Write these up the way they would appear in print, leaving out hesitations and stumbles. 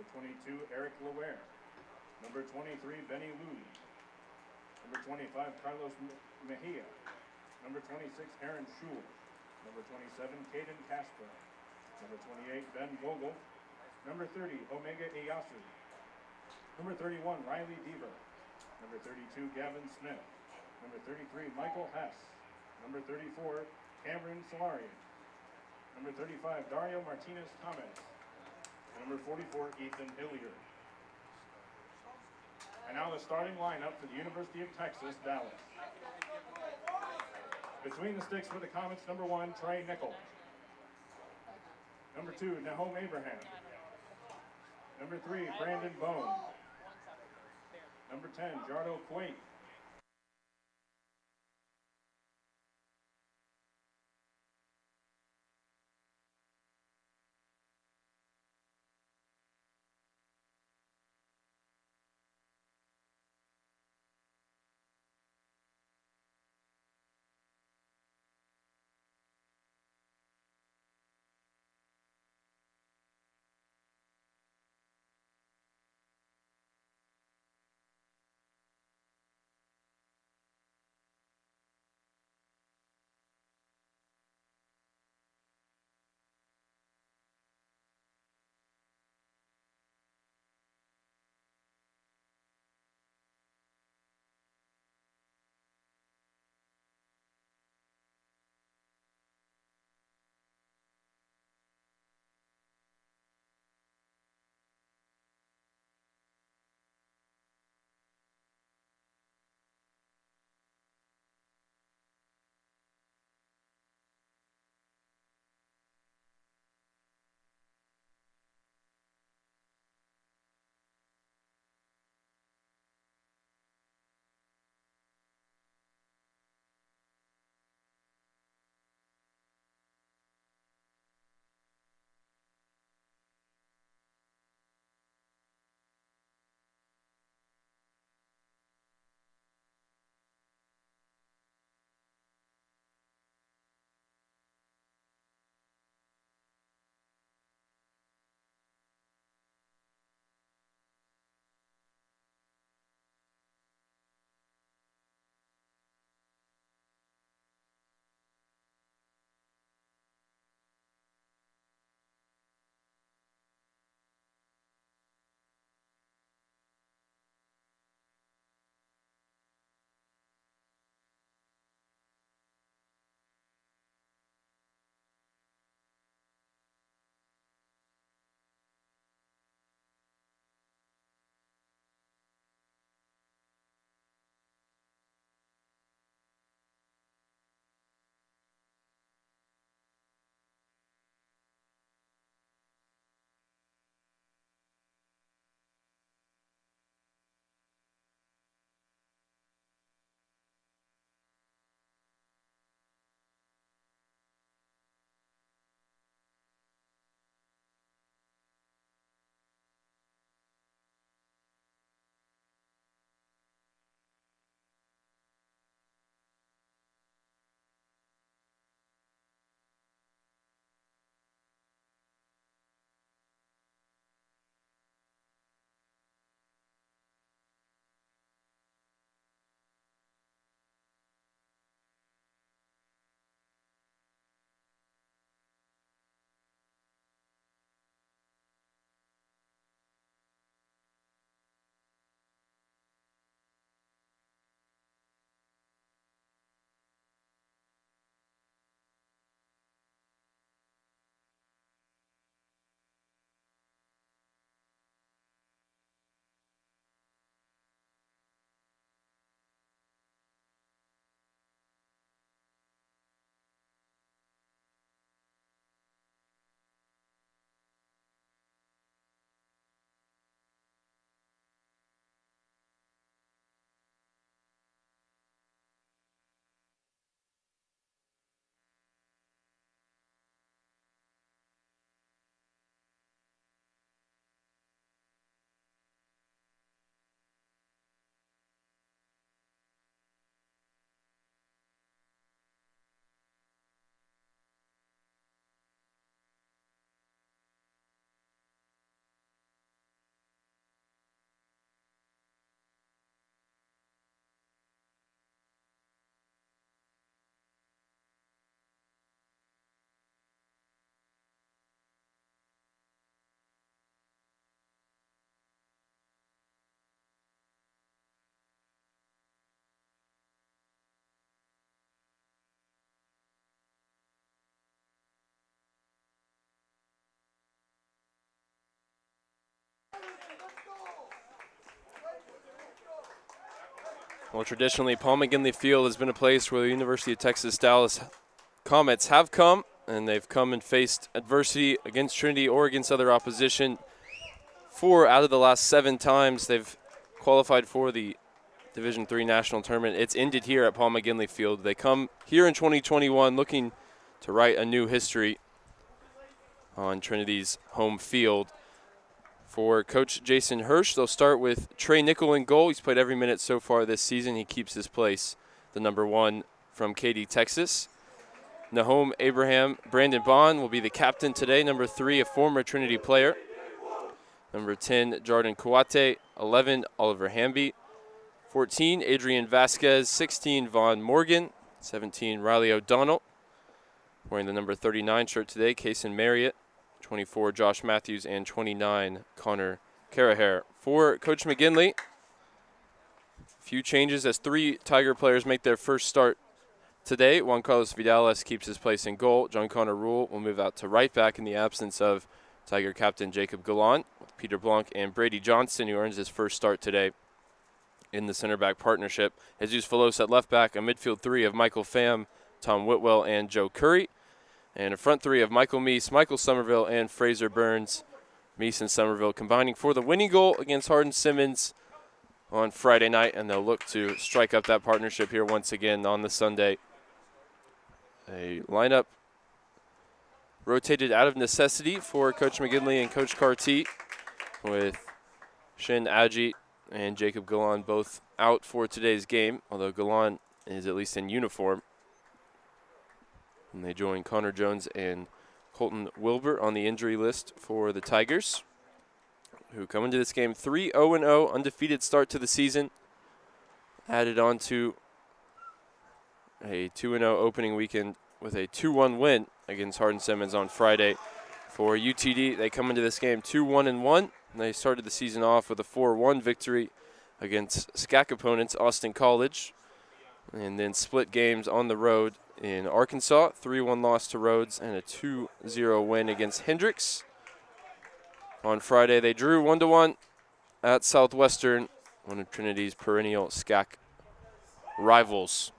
Number 22, Eric Laware. Number 23, Benny Louie. Number 25, Carlos Mejia. Number 26, Aaron Schul. Number 27, Caden Castro. Number 28, Ben Vogel. Number 30, Omega Iyasu. Number 31, Riley Deaver. Number 32, Gavin Smith. Number 33, Michael Hess. Number 34, Cameron Solari. Number 35, Dario Martinez Thomas. And number 44, Ethan Hillier. And now the starting lineup for the University of Texas, Dallas. Between the sticks for the Comets, number 1, Trey Nickel. Number 2, Nahom Abraham. Number 3, Brandon Bone. Number 10, Jardo Quaid. Well, traditionally, Paul McGinley Field has been a place where the University of Texas Dallas Comets have come, and they've come and faced adversity against Trinity or against other opposition. 4 out of the last 7 times they've qualified for the Division III National Tournament. It's ended here at Paul McGinley Field. They come here in 2021 looking to write a new history on Trinity's home field. For Coach Jason Hirsch, they'll start with Trey Nickel in goal. He's played every minute so far this season. He keeps his place, the number 1 from Katy, Texas. Nahom Abraham, Brandon Bond will be the captain today. Number 3, a former Trinity player. Number 10, Jordan Kawate. 11, Oliver Hamby. 14, Adrian Vasquez. 16, Vaughn Morgan. 17, Riley O'Donnell. Wearing the number 39 shirt today, Kaysen Marriott. 24, Josh Matthews, and 29, Connor Caraher. For Coach McGinley, few changes as 3 Tiger players make their first start today. Juan Carlos Vidales keeps his place in goal. John Connor Rule will move out to right back in the absence of Tiger captain Jacob Gallant, with Peter Blanc and Brady Johnston, who earns his first start today in the center back partnership. Jesus Velos at left back, a midfield 3 of Michael Pham, Tom Whitwell, and Joe Curry. And a front 3 of Michael Meese, Michael Somerville, and Fraser Burns. Meese and Somerville combining for the winning goal against Hardin Simmons on Friday night, and they'll look to strike up that partnership here once again on the Sunday. A lineup rotated out of necessity for Coach McGinley and Coach Carty, with Shin Adji and Jacob Gallant both out for today's game, although Gallant is at least in uniform. And they join Connor Jones and Colton Wilbur on the injury list for the Tigers, who come into this game 3-0-0, undefeated start to the season, added on to a 2-0 opening weekend with a 2-1 win against Hardin Simmons on Friday. For UTD, they come into this game 2-1-1. They started the season off with a 4-1 victory against SCAC opponents Austin College, and then split games on the road in Arkansas, 3-1 loss to Rhodes, and a 2-0 win against Hendricks. On Friday, they drew 1-1 at Southwestern, one of Trinity's perennial SCAC rivals.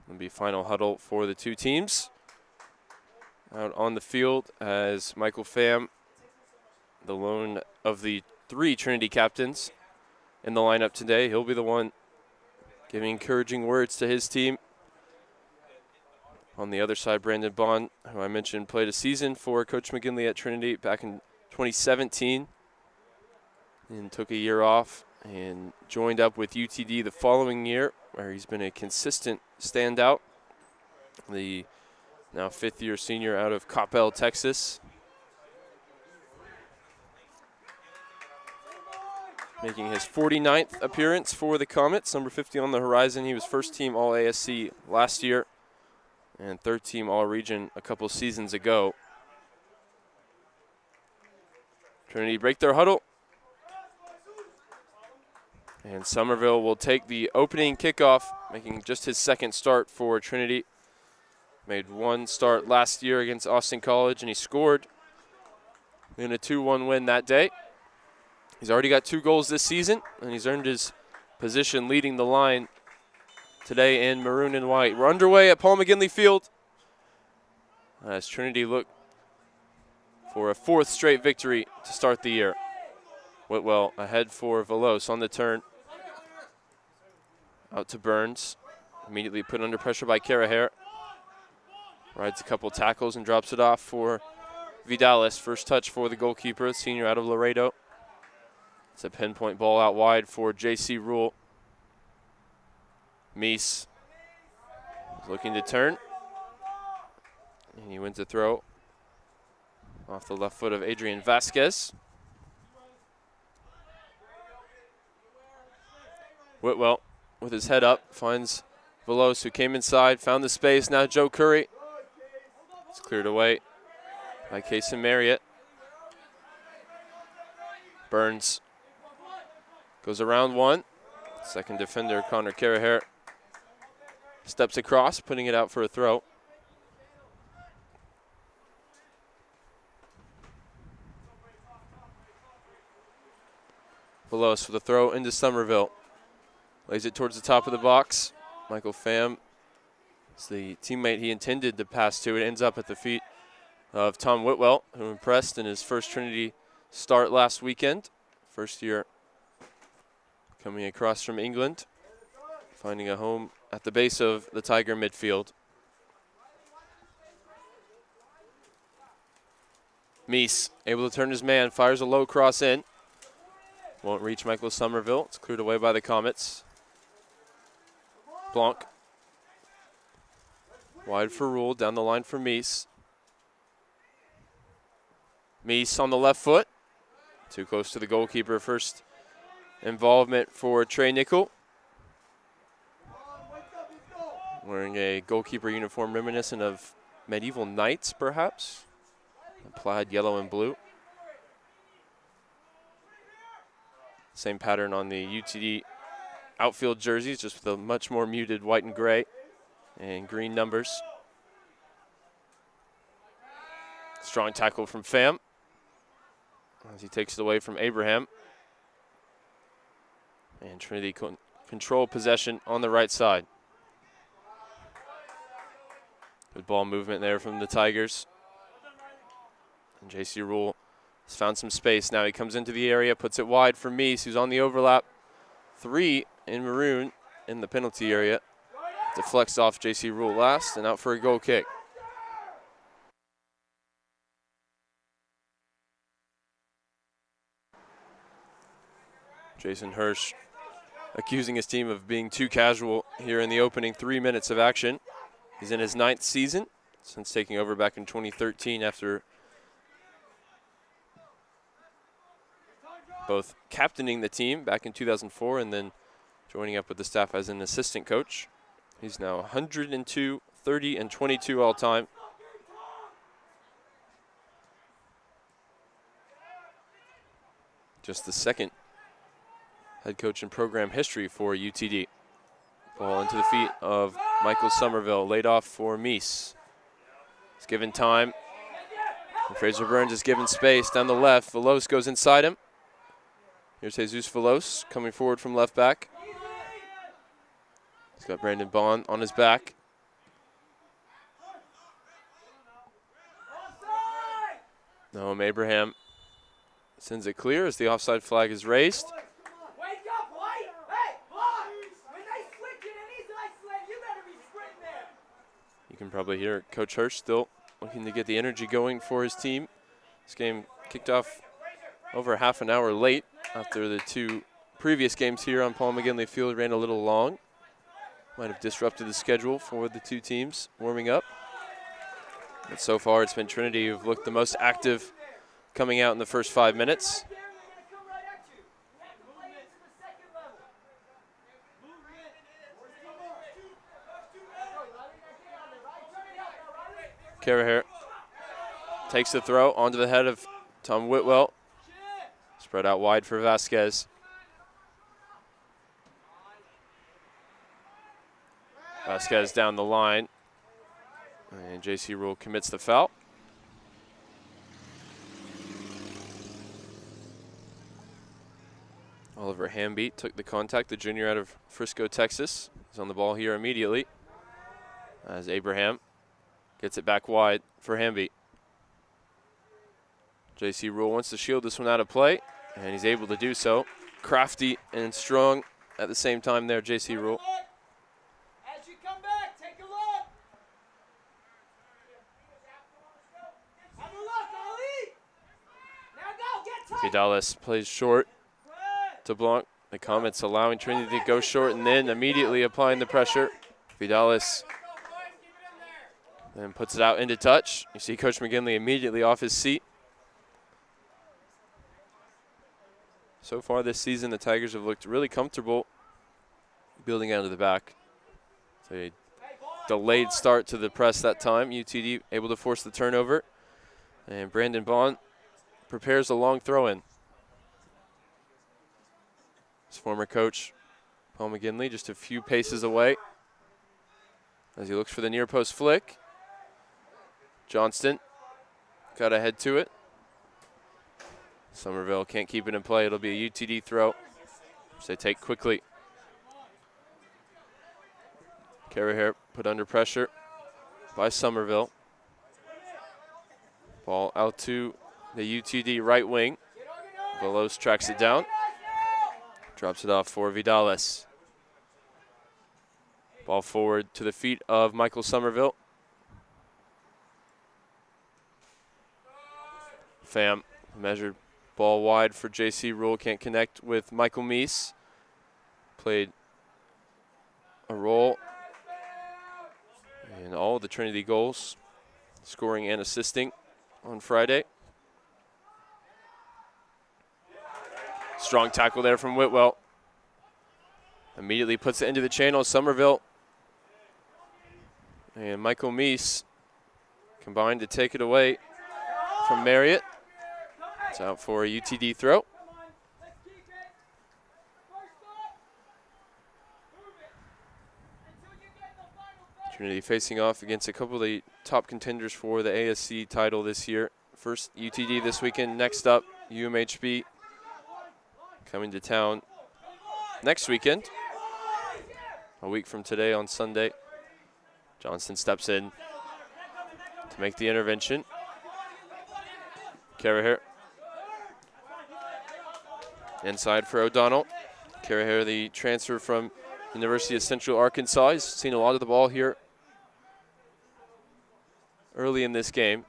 It'll be final huddle for the 2 teams. Out on the field as Michael Pham, the lone of the 3 Trinity captains in the lineup today. He'll be the one giving encouraging words to his team. On the other side, Brandon Bond, who I mentioned played a season for Coach McGinley at Trinity back in 2017 and took a year off and joined up with UTD the following year, where he's been a consistent standout. The now 5th-year senior out of Coppell, Texas. Making his 49th appearance for the Comets, number 50 on the horizon. He was first-team All-ASC last year and third-team All-Region a couple seasons ago. Trinity break their huddle. And Somerville will take the opening kickoff, making just his 2nd start for Trinity. Made 1 start last year against Austin College, and he scored in a 2-1 win that day. He's already got 2 goals this season, and he's earned his position leading the line today in maroon and white. We're underway at Paul McGinley Field as Trinity look for a 4th straight victory to start the year. Whitwell ahead for Velos on the turn. Out to Burns. Immediately put under pressure by Caraher. Rides a couple tackles and drops it off for Vidales. First touch for the goalkeeper, senior out of Laredo. It's a pinpoint ball out wide for J.C. Rule. Meese is looking to turn. And he wins a throw off the left foot of Adrian Vasquez. Whitwell with his head up finds Velos, who came inside, found the space. Now Joe Curry. It's cleared away by Kaysen Marriott. Burns goes around 1. Second defender, Connor Caraher, steps across, putting it out for a throw. Velos with a throw into Somerville. Lays it towards the top of the box. Michael Pham, it's the teammate he intended to pass to. It ends up at the feet of Tom Whitwell, who impressed in his first Trinity start last weekend. First year coming across from England, finding a home at the base of the Tiger midfield. Meese able to turn his man, fires a low cross in. Won't reach Michael Somerville. It's cleared away by the Comets. Blanc. Wide for Rule, down the line for Meese. Meese on the left foot. Too close to the goalkeeper. First involvement for Trey Nickel. Wearing a goalkeeper uniform reminiscent of medieval knights, perhaps. Plaid yellow and blue. Same pattern on the UTD outfield jerseys, just with a much more muted white and gray and green numbers. Strong tackle from Pham as he takes it away from Abraham. And Trinity control possession on the right side. Good ball movement there from the Tigers. And J.C. Rule has found some space. Now he comes into the area, puts it wide for Meese, who's on the overlap. 3 in maroon in the penalty area. Deflects off J.C. Rule last and out for a goal kick. Jason Hirsch accusing his team of being too casual here in the opening 3 minutes of action. He's in his 9th season since taking over back in 2013 after both captaining the team back in 2004 and then joining up with the staff as an assistant coach. He's now 102, 30, and 22 all time. Just the second head coach in program history for UTD. Ball into the feet of Michael Somerville, laid off for Meese. He's given time. And Fraser Burns is given space down the left. Velos goes inside him. Here's Jesus Velos coming forward from left back. He's got Brandon Bond on his back. Noam Abraham sends it clear as the offside flag is raised. You can probably hear Coach Hirsch still looking to get the energy going for his team. This game kicked off over half an hour late after the 2 previous games here on Paul McGinley Field ran a little long. Might have disrupted the schedule for the 2 teams warming up. But so far it's been Trinity who've looked the most active coming out in the first 5 minutes. Caraher takes the throw onto the head of Tom Whitwell. Spread out wide for Vasquez. Vasquez down the line. And J.C. Rule commits the foul. Oliver Hamby took the contact, the junior out of Frisco, Texas. He's on the ball here immediately as Abraham gets it back wide for Hamby. J.C. Rule wants to shield this one out of play, and he's able to do so. Crafty and strong at the same time there, J.C. Rule. As you come back, take a look. Have a look, Ali. Now go, get tight. Vidales plays short to Blanc. The Comets allowing Trinity to go short and then immediately applying the pressure. Vidales then puts it out into touch. You see Coach McGinley immediately off his seat. So far this season, the Tigers have looked really comfortable building out of the back. So a delayed start to the press that time. UTD able to force the turnover. And Brandon Bond prepares a long throw-in. His former coach, Paul McGinley, just a few paces away. as he looks for the near post flick. Johnston got ahead to it. Somerville can't keep it in play. It'll be a UTD throw, which they take quickly. Carrier put under pressure by Somerville. Ball out to the UTD right wing. Velos tracks it down. Drops it off for Vidales. Ball forward to the feet of Michael Somerville. Pham measured ball wide for JC Rule. Can't connect with Michael Meese. Played a role in all of the Trinity goals, scoring and assisting on Friday. Strong tackle there from Whitwell. Immediately puts it into the channel. Somerville and Michael Meese combined to take it away from Marriott. It's out for a UTD throw. Trinity facing off against a couple of the top contenders for the ASC title this year. First UTD this weekend. Next up, UMHB coming to town next weekend. A week from today on Sunday. Johnston steps in to make the intervention. Carrier inside for O'Donnell. Carrier, the transfer from University of Central Arkansas. He's seen a lot of the ball here early in this game.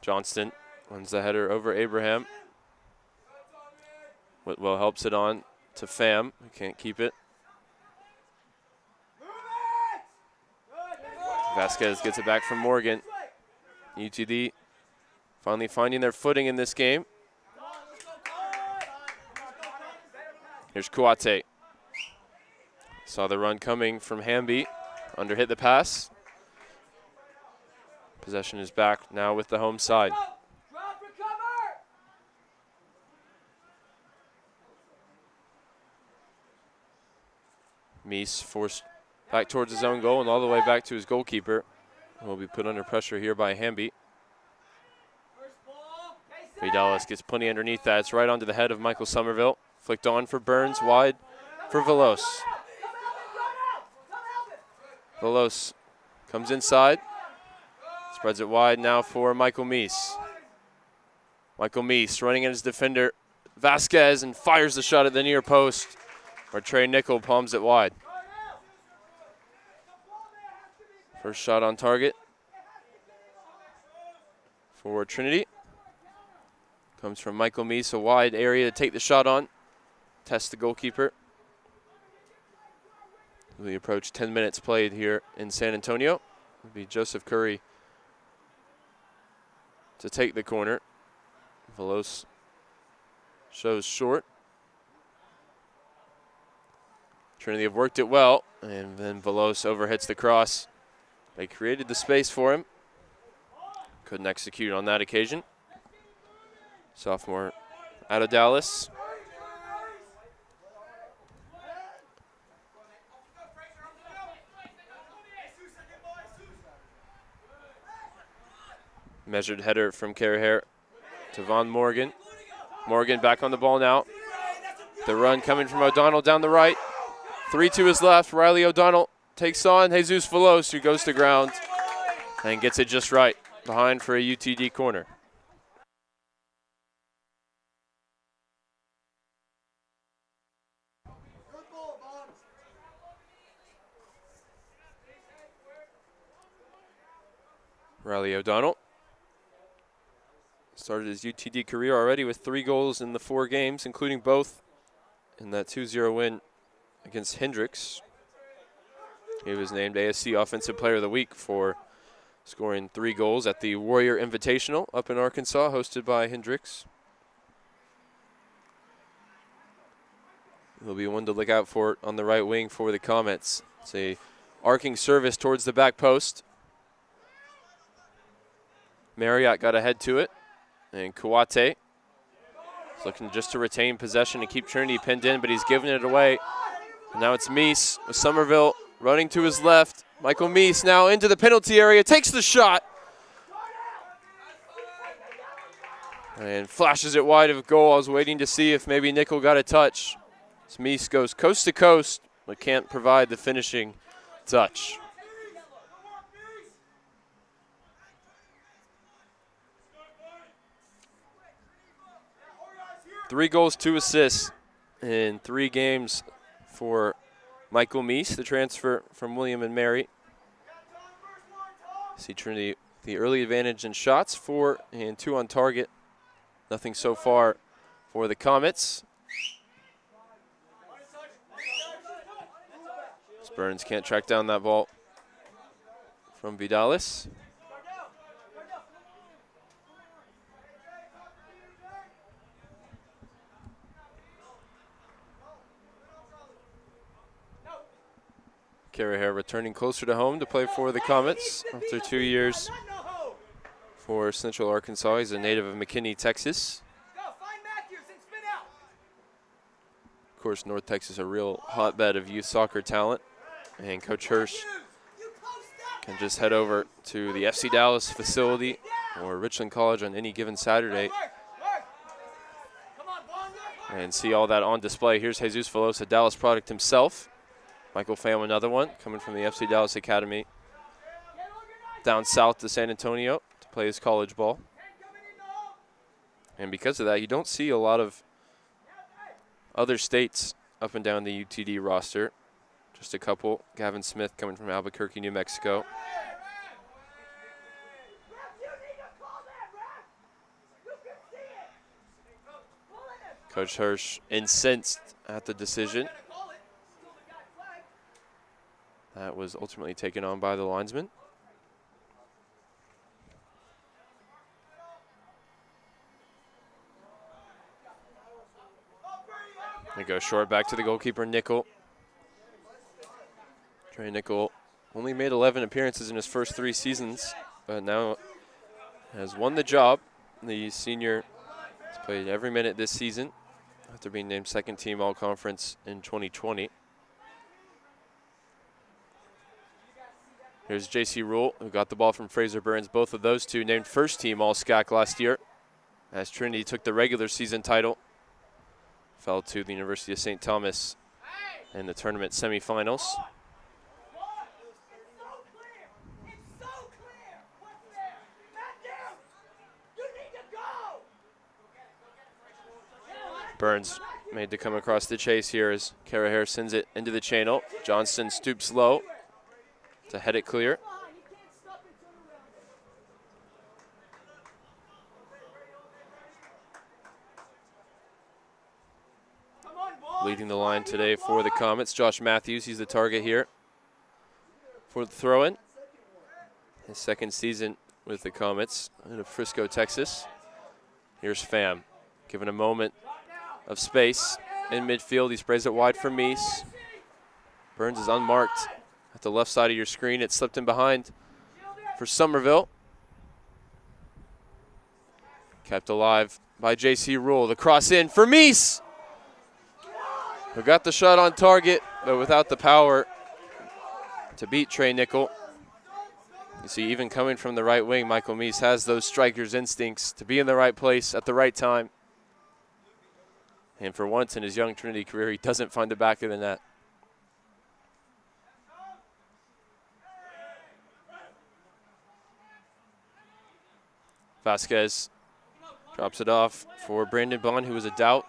Johnston runs the header over Abraham. Whitwell helps it on to Pham, who can't keep it. Vasquez gets it back from Morgan. UTD finally finding their footing in this game. Here's Kuate. Saw the run coming from Hamby. Underhit the pass. Possession is back now with the home side. Meese forced back towards his own goal and all the way back to his goalkeeper. Will be put under pressure here by Hamby. Vidales gets plenty underneath that. It's right onto the head of Michael Somerville. Flicked on for Burns, wide for Velos. Velos comes inside. Spreads it wide now for Michael Meese. Michael Meese running at his defender, Vasquez, and fires the shot at the near post, where Trey Nickel palms it wide. First shot on target for Trinity. Comes from Michael Meese, a wide area to take the shot on. Test the goalkeeper. We approach 10 minutes played here in San Antonio. It'll be Joseph Curry to take the corner. Velos shows short. Trinity have worked it well, and then Velos overhits the cross. They created the space for him. Couldn't execute on that occasion. Sophomore out of Dallas. Measured header from Carrier to Von Morgan. Morgan back on the ball now. The run coming from O'Donnell down the right. 3 to his left. Riley O'Donnell takes on Jesus Velos, who goes to ground and gets it just right. Behind for a UTD corner. Riley O'Donnell started his UTD career already with 3 goals in the 4 games, including both in that 2-0 win against Hendricks. He was named ASC Offensive Player of the Week for scoring 3 goals at the Warrior Invitational up in Arkansas, hosted by Hendricks. He'll be one to look out for on the right wing for the Comets. It's a arcing service towards the back post. Marriott got ahead to it, and Kuate is looking just to retain possession and keep Trinity pinned in, but he's giving it away And now it's Meese with Somerville running to his left. Michael Meese now into the penalty area, takes the shot. And flashes it wide of goal. I was waiting to see if maybe Nickel got a touch. As Meese goes coast to coast, but can't provide the finishing touch. 3 goals, 2 assists in 3 games for Michael Meese, the transfer from William and Mary. See Trinity the early advantage in shots, 4 and 2 on target. Nothing so far for the Comets. Burns can't track down that ball from Vidalis. Carraher returning closer to home to play for the Comets after 2 years for Central Arkansas. He's a native of McKinney, Texas. Of course, North Texas, a real hotbed of youth soccer talent. And Coach Hirsch can just head over to the FC Dallas facility or Richland College on any given Saturday and see all that on display. Here's Jesus Velosa, Dallas product himself. Michael Pham, another one, coming from the FC Dallas Academy down south to San Antonio to play his college ball. And because of that, you don't see a lot of other states up and down the UTD roster. Just a couple. Gavin Smith coming from Albuquerque, New Mexico. Coach Hirsch incensed at the decision. That was ultimately taken on by the linesman. They go short back to the goalkeeper, Nickel. Trey Nickel only made 11 appearances in his first 3 seasons, but now has won the job. The senior has played every minute this season after being named second team all-conference in 2020. Here's J.C. Rule, who got the ball from Fraser Burns. Both of those two named first team all-SCAC last year as Trinity took the regular season title. Fell to the University of St. Thomas in the tournament semifinals. Burns made to come across the chase here as Carraher sends it into the channel. Johnston stoops low to head it clear. Leading the line today for the Comets, Josh Matthews. He's the target here for the throw-in. His second season with the Comets in Frisco, Texas. Here's Pham, given a moment of space in midfield. He sprays it wide for Meese. Burns is unmarked at the left side of your screen. It slipped in behind for Somerville. Kept alive by J.C. Rule. The cross in for Meese, who got the shot on target, but without the power to beat Trey Nickel. You see, even coming from the right wing, Michael Meese has those striker's instincts to be in the right place at the right time. And for once in his young Trinity career, he doesn't find the back of the net. Vasquez drops it off for Brandon Bond, who was a doubt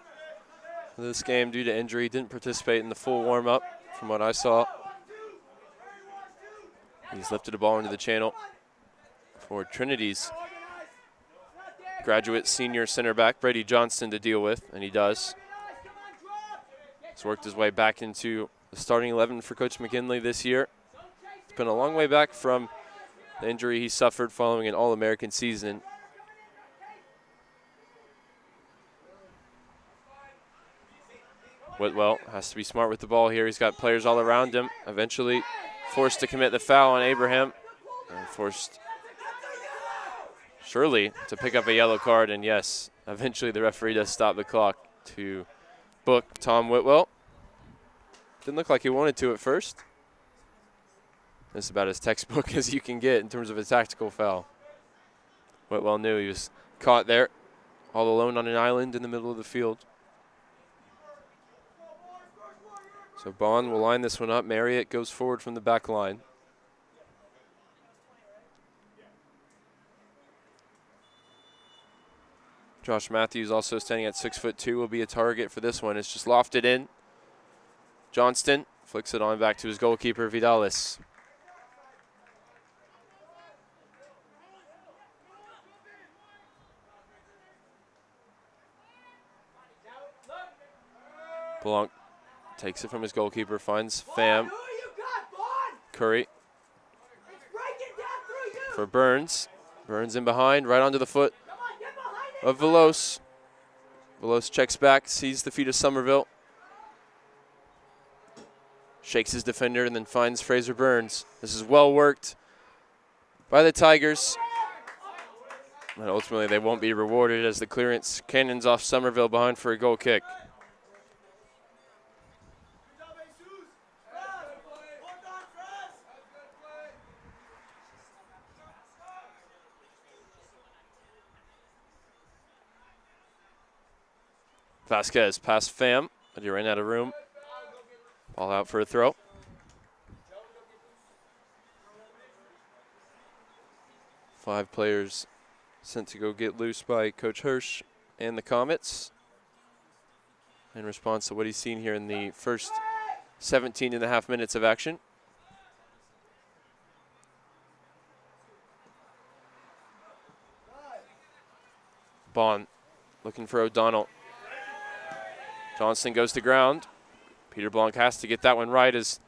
this game due to injury. Didn't participate in the full warm-up from what I saw. He's lifted the ball into the channel for Trinity's graduate senior center back, Brady Johnston, to deal with, and he does. He's worked his way back into the starting 11 for Coach McKinley this year. It's been a long way back from the injury he suffered following an All-American season. Whitwell has to be smart with the ball here. He's got players all around him. Eventually forced to commit the foul on Abraham. And forced Shirley to pick up a yellow card. And yes, eventually the referee does stop the clock to book Tom Whitwell. Didn't look like he wanted to at first. This is about as textbook as you can get in terms of a tactical foul. Whitwell knew he was caught there, all alone on an island in the middle of the field. So Bond will line this one up. Marriott goes forward from the back line. Josh Matthews, also standing at 6'2", will be a target for this one. It's just lofted in. Johnston flicks it on back to his goalkeeper, Vidalis. Blanc takes it from his goalkeeper, finds Pham. Curry for Burns. Burns in behind, right onto the foot of Veloz. Veloz checks back, sees the feet of Somerville. Shakes his defender and then finds Fraser Burns. This is well worked by the Tigers. And ultimately they won't be rewarded as the clearance cannons off Somerville behind for a goal kick. Vasquez past Pham, but he ran out of room. Ball out for a throw. Five players sent to go get loose by Coach Hirsch and the Comets in response to what he's seen here in the first 17.5 minutes of action. Bond looking for O'Donnell. Johnston goes to ground. Peter Blanc has to get that one right as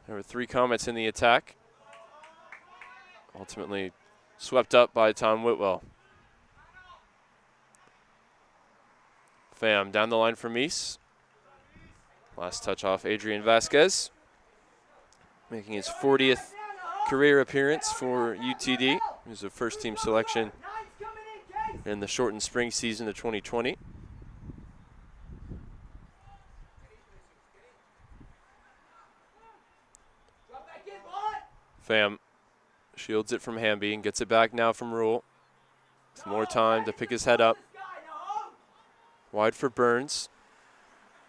there were three Comets in the attack. Ultimately swept up by Tom Whitwell. Pham down the line for Mies. Last touch off Adrian Vasquez. Making his 40th career appearance for UTD. He was a first team selection in the shortened spring season of 2020. Pham shields it from Hamby and gets it back now from Rule. With more time to pick his head up. Wide for Burns.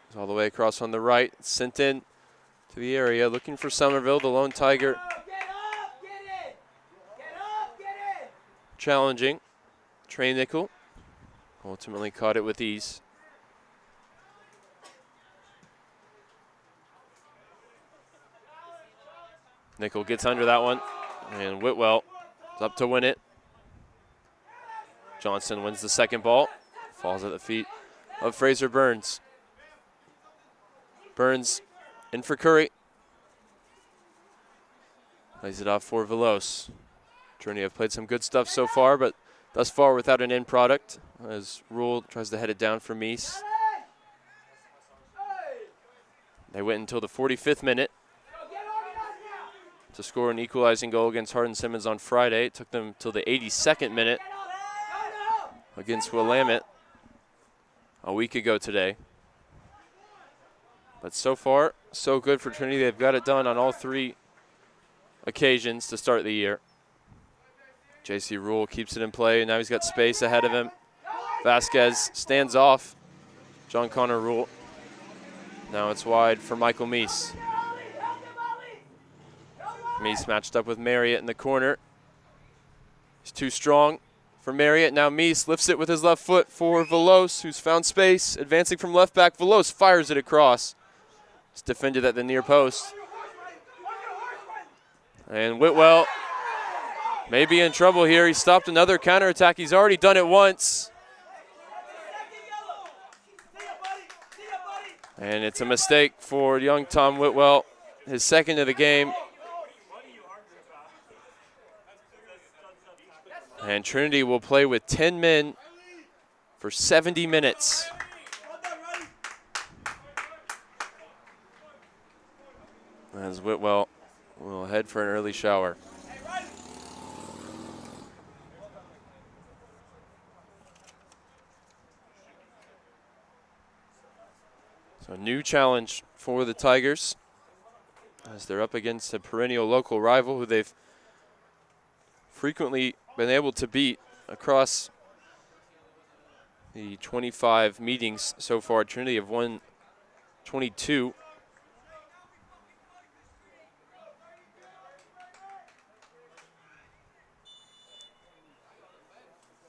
He's all the way across on the right. Sent in to the area looking for Somerville, the lone Tiger. Challenging. Trey Nickel ultimately caught it with ease. Nickel gets under that one, and Whitwell is up to win it. Johnson wins the second ball, falls at the feet of Fraser Burns. Burns in for Curry. Plays it off for Veloz. Trinity have played some good stuff so far, but thus far without an end product, as Rule tries to head it down for Mies. They went until the 45th minute to score an equalizing goal against Hardin Simmons on Friday. It took them till the 82nd minute against Willamette a week ago today. But so far, so good for Trinity. They've got it done on all three occasions to start the year. J.C. Rule keeps it in play, and now he's got space ahead of him. Vasquez stands off John Connor Rule. Now it's wide for Michael Mies. Mies matched up with Marriott in the corner. He's too strong for Marriott. Now Mies lifts it with his left foot for Veloz, who's found space. Advancing from left back, Veloz fires it across. It's defended at the near post. And Whitwell may be in trouble here. He stopped another counterattack. He's already done it once. And it's a mistake for young Tom Whitwell, his second of the game. And Trinity will play with 10 men for 70 minutes. As Whitwell will head for an early shower. So a new challenge for the Tigers. as they're up against a perennial local rival who they've frequently been able to beat across the 25 meetings so far. Trinity have won 22.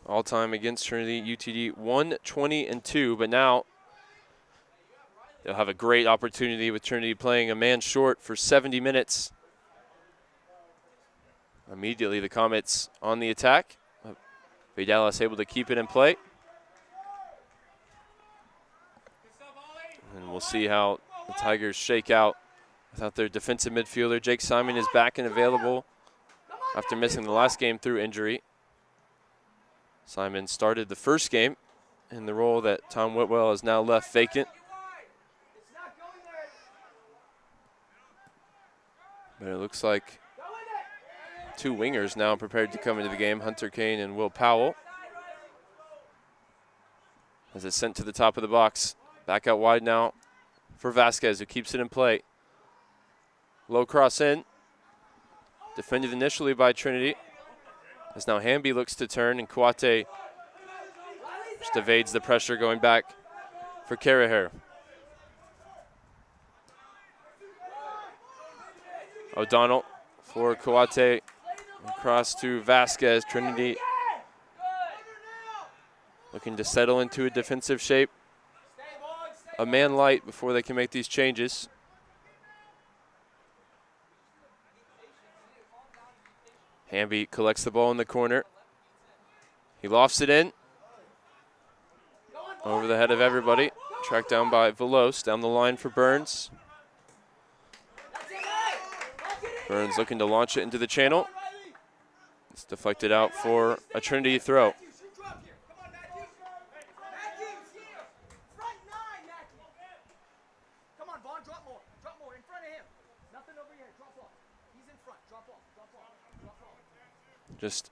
All time against Trinity, UTD 1-20-2, but now they'll have a great opportunity with Trinity playing a man short for 70 minutes. Immediately the Comets on the attack. Vidalis able to keep it in play. And we'll see how the Tigers shake out without their defensive midfielder. Jake Simon is back and available after missing the last game through injury. Simon started the first game in the role that Tom Whitwell has now left vacant. But it looks like two wingers now prepared to come into the game, Hunter Kane and Will Powell. As it's sent to the top of the box. Back out wide now for Vasquez, who keeps it in play. Low cross in. Defended initially by Trinity. As now Hamby looks to turn, and Kouate just evades the pressure, going back for Caraher. O'Donnell for Kouate. Across to Vasquez. Trinity looking to settle into a defensive shape. A man light before they can make these changes. Hamby collects the ball in the corner. He lofts it in. Over the head of everybody. Tracked down by Velos. Down the line for Burns. Burns looking to launch it into the channel. It's deflected out for a Trinity throw. Just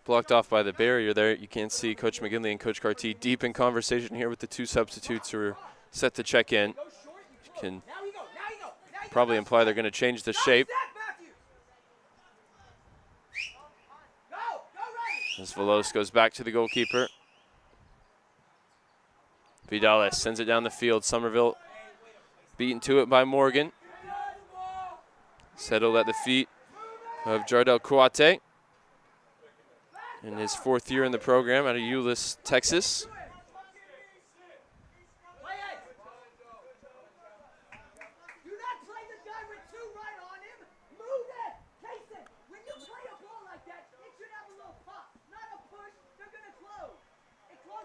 blocked off by the barrier there. You can't see Coach McGinley and Coach Carty deep in conversation here with the two substitutes who are set to check in. You can probably imply they're going to change the shape. As Velos goes back to the goalkeeper. Vidalis sends it down the field. Somerville beaten to it by Morgan. Settled at the feet of Jardel Kouate. In his fourth year in the program out of Euless, Texas.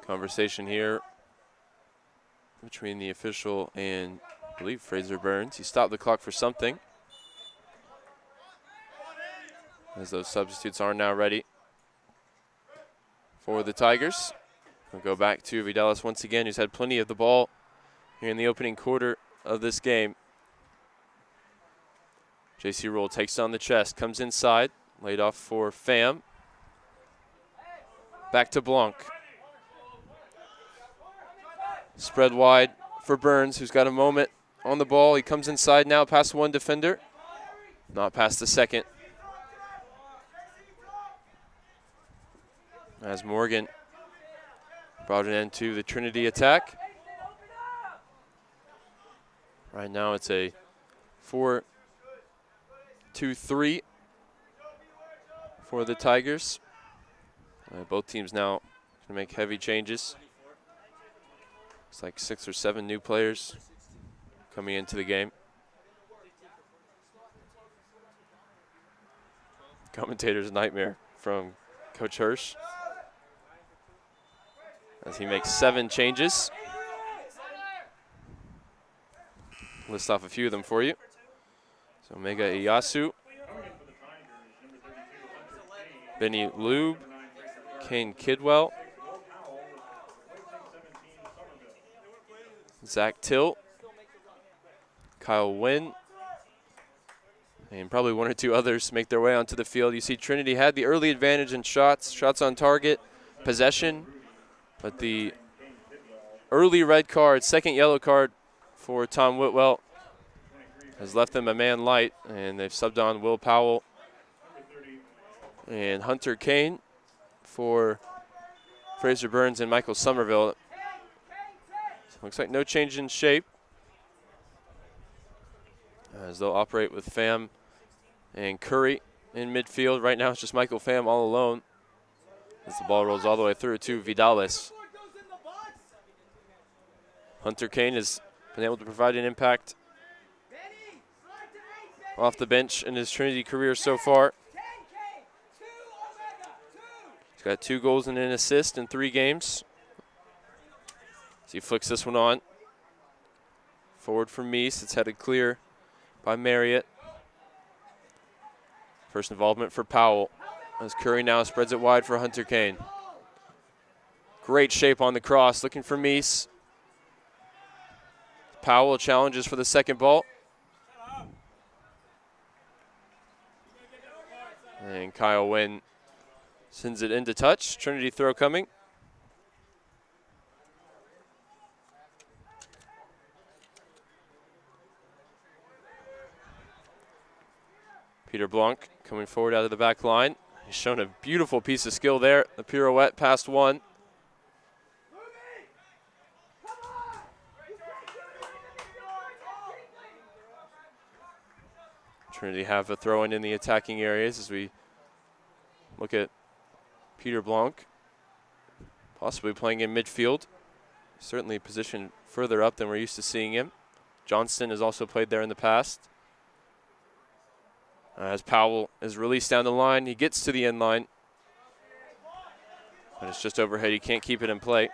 Conversation here between the official and, I believe, Fraser Burns. He stopped the clock for something. As those substitutes are now ready for the Tigers. We'll go back to Vidalis once again, who's had plenty of the ball here in the opening quarter of this game. JC Roll takes on the chest, comes inside, laid off for Pham. Back to Blanc. Spread wide for Burns, who's got a moment on the ball. He comes inside now past one defender, not past the second. As Morgan brought an end to the Trinity attack. Right now it's a 4-2-3 for the Tigers. Both teams now going to make heavy changes. It's like 6 or 7 new players coming into the game. Commentator's nightmare from Coach Hirsch, as he makes 7 changes. List off a few of them for you. So Mega Iyasu, Benny Lube, Kane Kidwell, Zach Till, Kyle Wynn, and probably 1 or 2 others make their way onto the field. You see Trinity had the early advantage in shots on target, possession, but the early red card, second yellow card for Tom Whitwell has left them a man light, and they've subbed on Will Powell and Hunter Kane for Fraser Burns and Michael Somerville. So looks like no change in shape, as they'll operate with Pham and Curry in midfield. Right now it's just Michael Pham all alone, as the ball rolls all the way through to Vidales. Hunter Kane has been able to provide an impact off the bench in his Trinity career so far. He's got 2 goals and an assist in 3 games. So he flicks this one on. Forward from Meese. It's headed clear by Marriott. First involvement for Powell, as Curry now spreads it wide for Hunter Kane. Great shape on the cross, looking for Meese. Powell challenges for the second ball. And Kyle Wynn sends it into touch. Trinity throw coming. Peter Blanc coming forward out of the back line. He's shown a beautiful piece of skill there. The pirouette past one. Trinity have a throw in the attacking areas as we look at Peter Blanc possibly playing in midfield. Certainly positioned further up than we're used to seeing him. Johnston has also played there in the past. As Powell is released down the line, he gets to the end line, but it's just overhead. He can't keep it in play.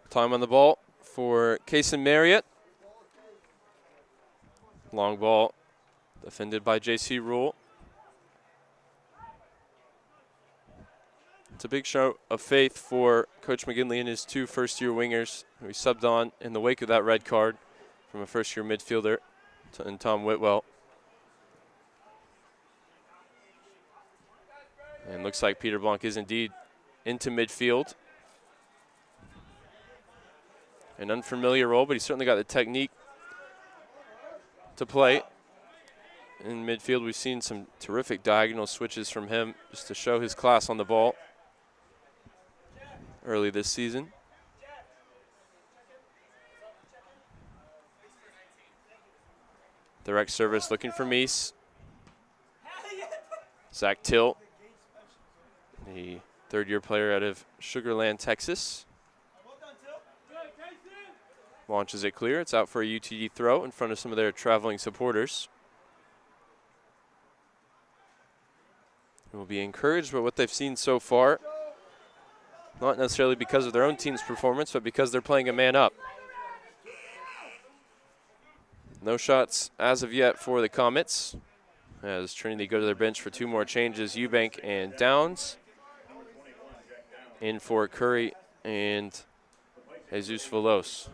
Time on the ball for Kaysen Marriott. Long ball defended by J.C. Rule. It's a big show of faith for Coach McGinley and his 2 first-year wingers, who he subbed on in the wake of that red card from a first-year midfielder and Tom Whitwell. And looks like Peter Blanc is indeed into midfield. An unfamiliar role, but he's certainly got the technique to play. In midfield, we've seen some terrific diagonal switches from him just to show his class on the ball early this season. Direct service looking for Meese. Zach Till, the 3rd-year player out of Sugar Land, Texas. Launches it clear. It's out for a UTD throw in front of some of their traveling supporters. They will be encouraged by what they've seen so far. Not necessarily because of their own team's performance, but because they're playing a man up. No shots as of yet for the Comets, as Trinity go to their bench for 2 more changes. Eubank and Downs. In for Curry and Jesus Velos.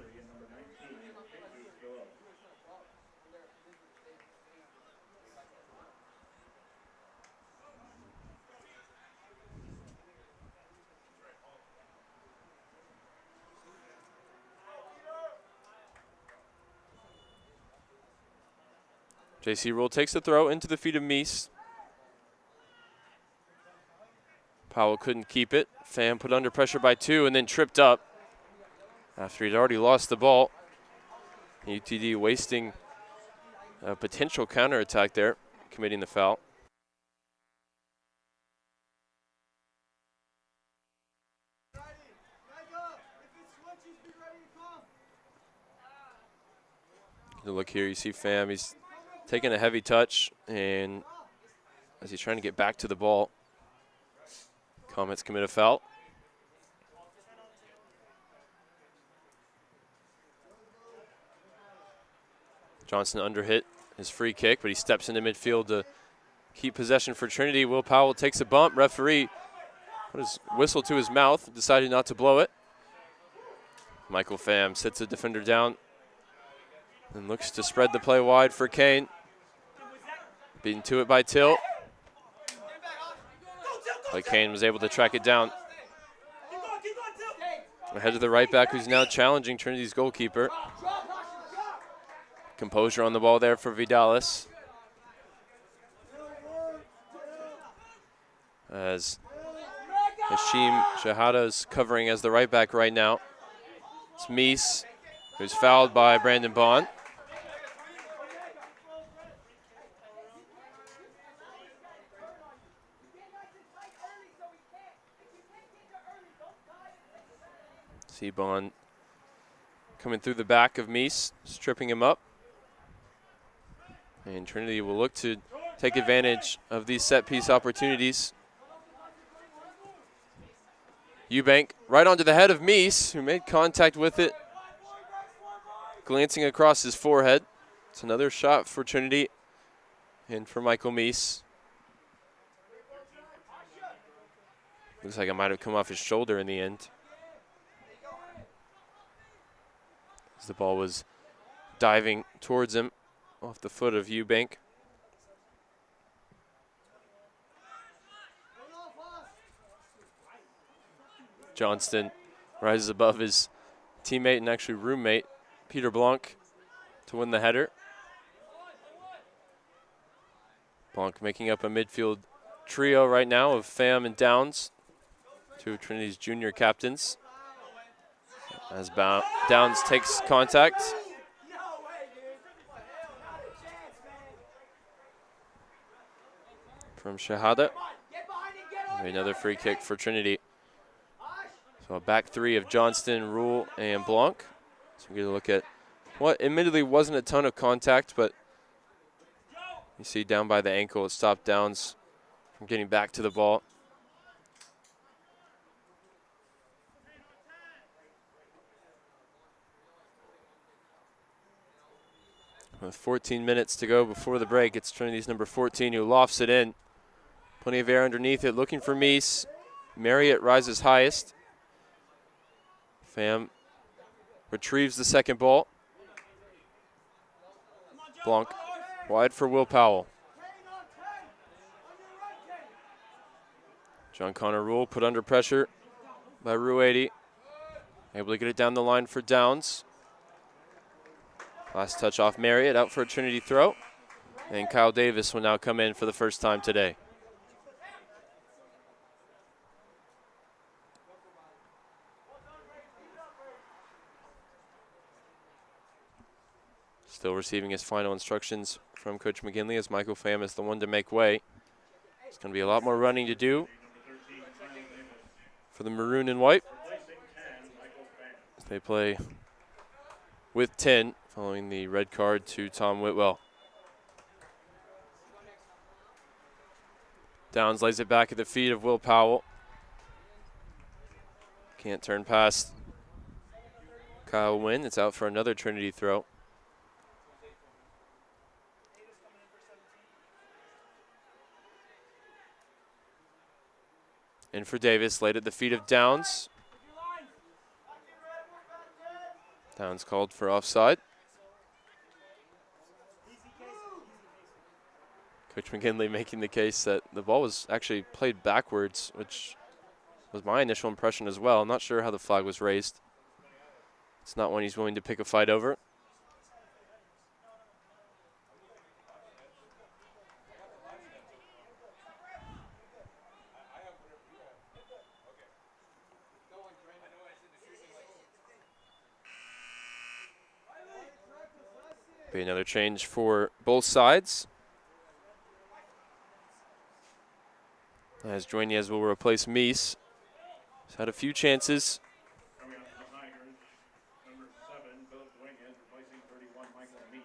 J.C. Rule takes the throw into the feet of Meese. Powell couldn't keep it. Pham put under pressure by 2 and then tripped up after he'd already lost the ball. UTD wasting a potential counterattack there, committing the foul. Good look here, you see Pham, he's taking a heavy touch, and as he's trying to get back to the ball, Comets commit a foul. Johnson underhit his free kick, but he steps into midfield to keep possession for Trinity. Will Powell takes a bump. Referee put his whistle to his mouth, decided not to blow it. Michael Pham sits the defender down and looks to spread the play wide for Kane. Beaten to it by Till. but Kane was able to track it down. Keep going, Tim. Ahead of the right back, who's now challenging Trinity's goalkeeper. Composure on the ball there for Vidalis. As Hashim Shahada is covering as the right back right now. It's Meese, who's fouled by Brandon Bond. See Bond coming through the back of Meese, stripping him up. And Trinity will look to take advantage of these set-piece opportunities. Eubank right onto the head of Meese, who made contact with it, glancing across his forehead. It's another shot for Trinity and for Michael Meese. Looks like it might have come off his shoulder in the end, as the ball was diving towards him off the foot of Eubank. Johnston rises above his teammate and actually roommate, Peter Blanc, to win the header. Blanc making up a midfield trio right now of Pham and Downs, two of Trinity's junior captains. As Downs takes contact. From Shahada. Another free kick for Trinity. So a back three of Johnston, Rule, and Blanc. So we're going to look at what admittedly wasn't a ton of contact, but you see down by the ankle, it stopped Downs from getting back to the ball. With 14 minutes to go before the break, it's Trinity's number 14 who lofts it in. Plenty of air underneath it, looking for Meese. Marriott rises highest. Pham retrieves the second ball. Blanc wide for Will Powell. John Connor Rule put under pressure by Ruedi. Able to get it down the line for Downs. Last touch off Marriott, out for a Trinity throw. And Kyle Davis will now come in for the first time today. Still receiving his final instructions from Coach McGinley, as Michael Pham is the one to make way. It's going to be a lot more running to do for the maroon and white. They play with 10 following the red card to Tom Whitwell. Downs lays it back at the feet of Will Powell. Can't turn past Kyle Wynn. It's out for another Trinity throw. In for Davis, laid at the feet of Downs. Downs called for offside. Coach McGinley making the case that the ball was actually played backwards, which was my initial impression as well. I'm not sure how the flag was raised. It's not one he's willing to pick a fight over. Be another change for both sides, as Dueñas will replace Meese. He's had a few chances. Coming up from the Tigers, number 7, Philip Dueñas, replacing 31, Michael Meese.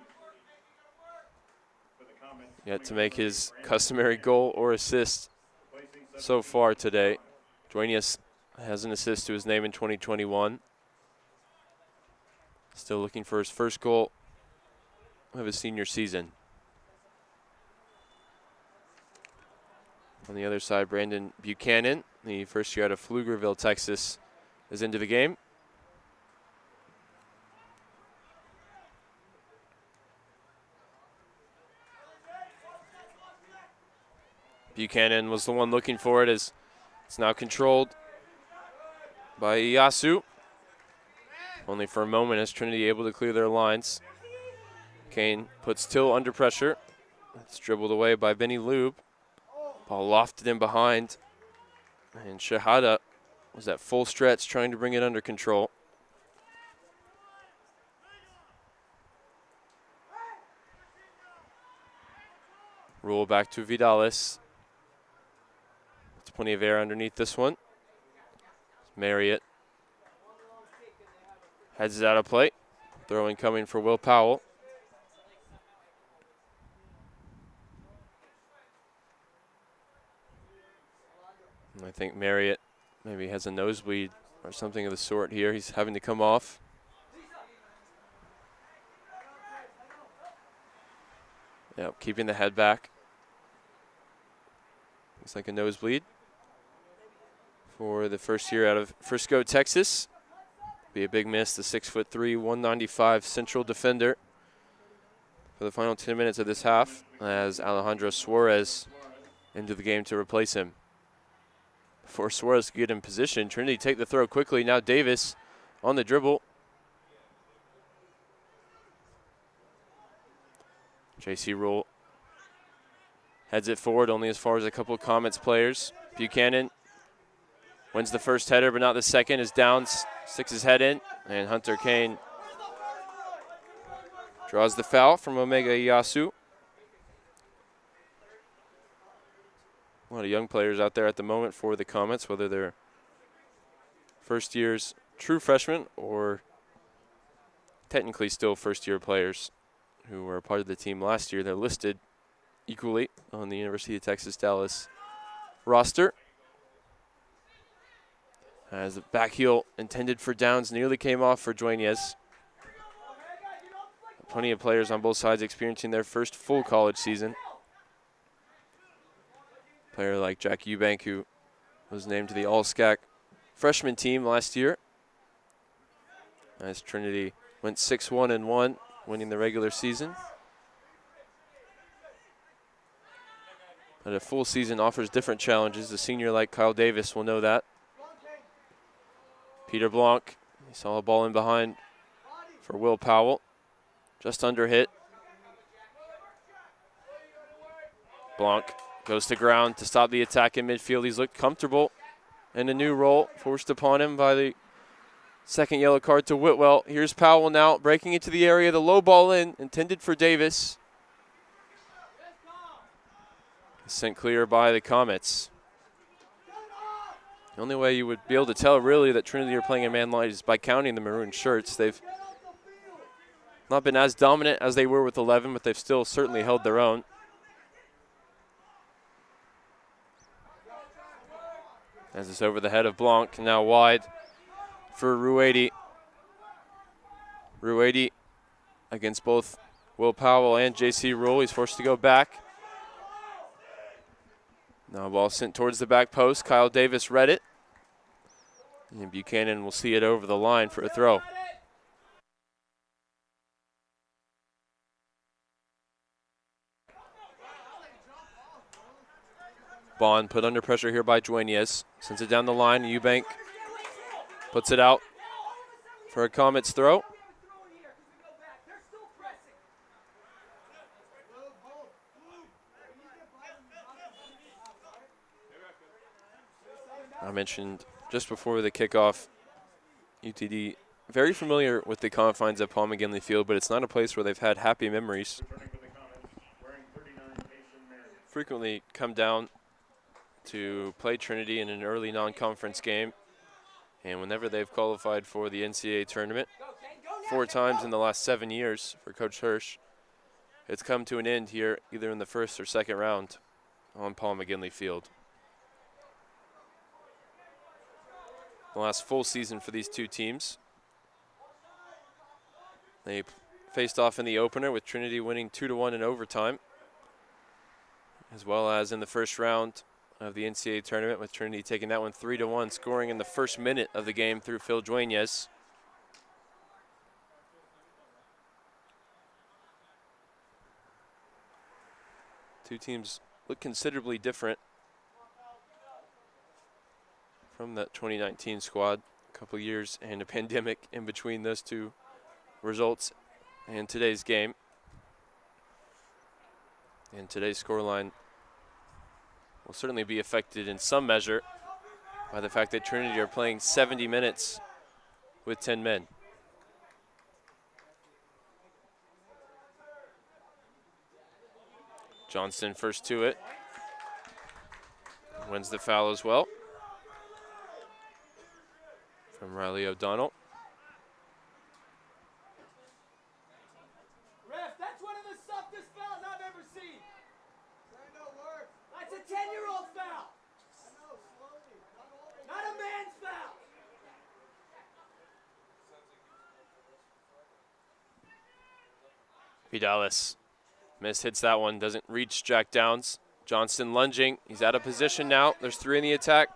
For the comments, Yet to make his customary goal or assist so far today. Dueñas has an assist to his name in 2021. Still looking for his first goal of his senior season. On the other side, Brandon Buchanan, the first year out of Pflugerville, Texas, is into the game. Buchanan was the one looking for it, as It's now controlled by Iyasu. Only for a moment as Trinity able to clear their lines. Kane puts Till under pressure. It's dribbled away by Benny Lube. Ball lofted in behind. And Shahada was at full stretch trying to bring it under control. Rule back to Vidalis. There's plenty of air underneath this one. Marriott heads it out of play. Throwing coming for Will Powell. And I think Marriott maybe has a nosebleed or something of the sort here. He's having to come off. Yep, keeping the head back. Looks like a nosebleed for the first year out of Frisco, Texas. Be a big miss, the 6'3", 195 central defender for the final 10 minutes of this half as Alejandro Suarez into the game to replace him. Before Suarez could get in position, Trinity take the throw quickly. Now Davis on the dribble. J.C. Rule heads it forward only as far as a couple of Comets players. Buchanan wins the first header, but not the second, as Downs sticks his head in, and Hunter Kane draws the foul from Omega Iyasu. A lot of young players out there at the moment for the Comets, whether they're first year's true freshmen or technically still first-year players who were a part of the team last year. They're listed equally on the University of Texas Dallas roster. As the back heel intended for Downs nearly came off for Dueñez. Plenty of players on both sides experiencing their first full college season. Player like Jack Eubank, who was named to the All-SCAC freshman team last year. As Trinity went 6-1-1, winning the regular season. But a full season offers different challenges. A senior like Kyle Davis will know that. Peter Blanc, he saw a ball in behind for Will Powell. Just under hit. Blanc goes to ground to stop the attack in midfield. He's looked comfortable in a new role forced upon him by the second yellow card to Whitwell. Here's Powell now breaking into the area. The low ball in, intended for Davis. Sent clear by the Comets. The only way you would be able to tell really that Trinity are playing a man line is by counting the maroon shirts. They've not been as dominant as they were with 11, but they've still certainly held their own. As it's over the head of Blanc, now wide for Ruedi. Ruedi against both Will Powell and J.C. Rule. He's forced to go back. Now ball sent towards the back post. Kyle Davis read it. And Buchanan will see it over the line for a throw. Bond put under pressure here by Dueñez. Sends it down the line. Eubank puts it out for a Comets throw. I mentioned just before the kickoff, UTD very familiar with the confines of Paul McGinley Field, but it's not a place where they've had happy memories. Frequently come down to play Trinity in an early non-conference game, and whenever they've qualified for the NCAA tournament, 4 times in the last 7 years for Coach Hirsch, it's come to an end here either in the first or second round on Paul McGinley Field. The last full season for these two teams. They faced off in the opener with Trinity winning 2-1 in overtime, as well as in the first round of the NCAA tournament with Trinity taking that one 3-1, scoring in the first minute of the game through Phil Dueñez. Two teams look considerably different. from that 2019 squad. A couple years and a pandemic in between those two results and today's game. And today's scoreline will certainly be affected in some measure by the fact that Trinity are playing 70 minutes with 10 men. Johnston first to it. Wins the foul as well from Riley O'Donnell. Ref, that's one of the softest fouls I've ever seen. That's a 10-year-old foul. Not a man's foul. Vidalis hits that one, doesn't reach Jack Downs. Johnston lunging, he's out of position now. There's 3 in the attack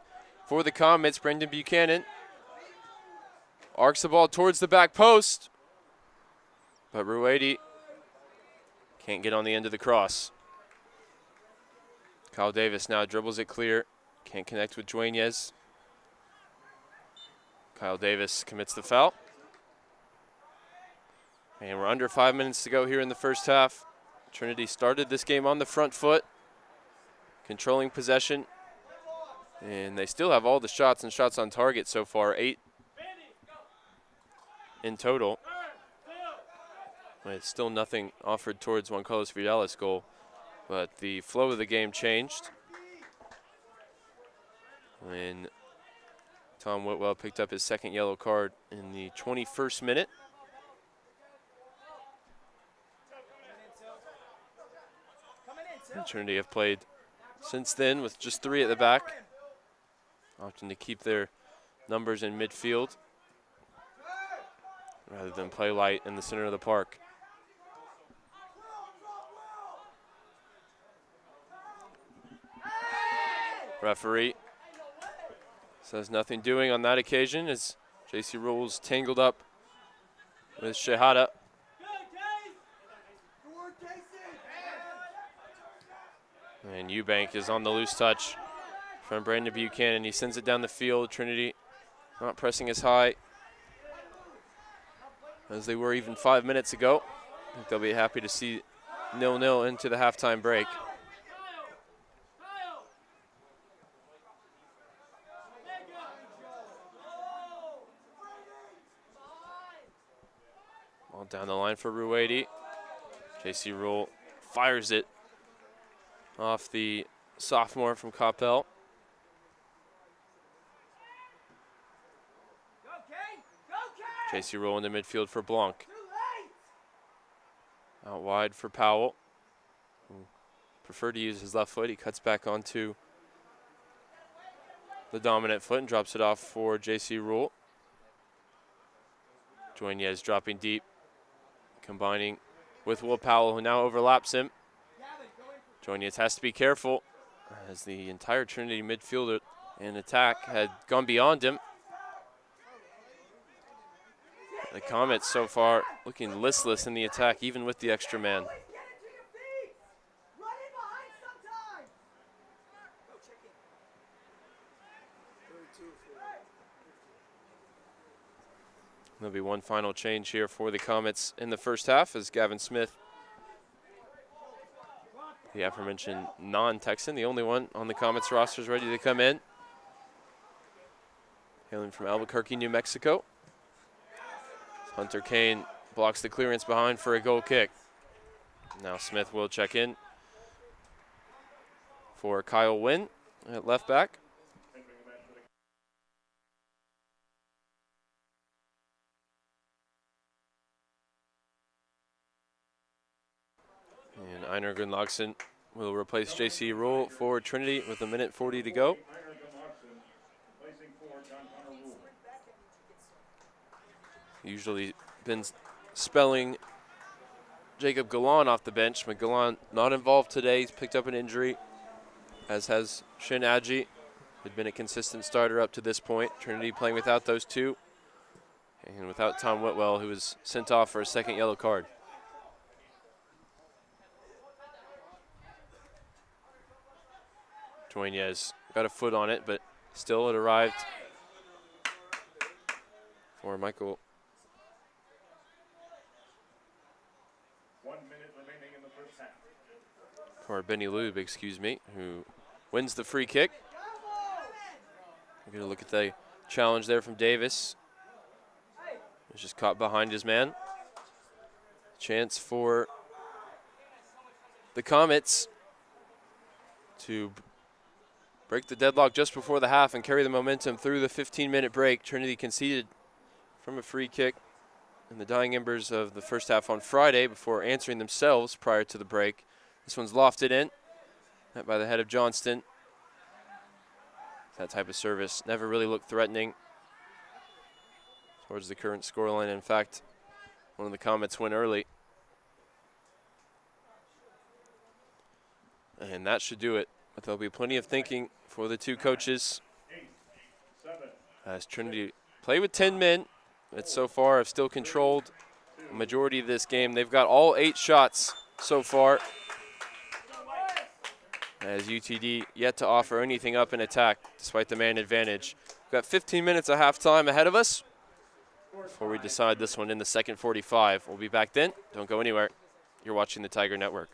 for the Comets. Brendan Buchanan arcs the ball towards the back post, but Ruedi can't get on the end of the cross. Kyle Davis now dribbles it clear, can't connect with Dueñez. Kyle Davis commits the foul. And we're under 5 minutes to go here in the first half. Trinity started this game on the front foot, controlling possession, and they still have all the shots and shots on target so far, 8 in total. It's still nothing offered towards Juan Carlos Vidalis' goal, but the flow of the game changed when Tom Whitwell picked up his second yellow card in the 21st minute. Trinity have played since then with just 3 at the back, opting to keep their numbers in midfield rather than play light in the center of the park. Referee says nothing doing on that occasion as J.C. Rules tangled up with Shehada. And Eubank is on the loose touch from Brandon Buchanan. He sends it down the field. Trinity not pressing as high as they were even 5 minutes ago. I think they'll be happy to see 0-0 into the halftime break. Ball down the line for Ruedi. J.C. Rule fires it off the sophomore from Coppell. J.C. Rule in the midfield for Blanc. Out wide for Powell, who preferred to use his left foot. He cuts back onto the dominant foot and drops it off for J.C. Rule. Dueñez dropping deep, combining with Will Powell, who now overlaps him. Dueñez has to be careful as the entire Trinity midfielder and attack had gone beyond him. The Comets so far looking listless in the attack, even with the extra man. There'll be one final change here for the Comets in the first half as Gavin Smith, the aforementioned non-Texan, the only one on the Comets roster, is ready to come in. Hailing from Albuquerque, New Mexico. Hunter Kane blocks the clearance behind for a goal kick. Now Smith will check in for Kyle Wynn at left back. And Einar Gunnlaugson will replace J.C. Rule for Trinity with 1:40 to go. Usually been spelling Jacob Galan off the bench. But Galan not involved today. He's picked up an injury, as has Shin Adji. Had been a consistent starter up to this point. Trinity playing without those two, and without Tom Whitwell, who was sent off for a second yellow card. Dueñez got a foot on it, but still it arrived for Michael. 1 minute remaining in the first half. For Benny Lube, excuse me, who wins the free kick. We're going to look at the challenge there from Davis. He's just caught behind his man. Chance for the Comets to break the deadlock just before the half and carry the momentum through the 15-minute break. Trinity conceded from a free kick in the dying embers of the first half on Friday before answering themselves prior to the break. This one's lofted in, met by the head of Johnston. That type of service never really looked threatening towards the current scoreline. In fact, one of the Comets went early. And that should do it. But there'll be plenty of thinking for the two coaches as Trinity play with 10 men that so far have still controlled the majority of this game. They've got all 8 shots so far, as UTD yet to offer anything up in attack despite the man advantage. We've got 15 minutes of halftime ahead of us before we decide this one in the second 45. We'll be back then. Don't go anywhere. You're watching the Tiger Network.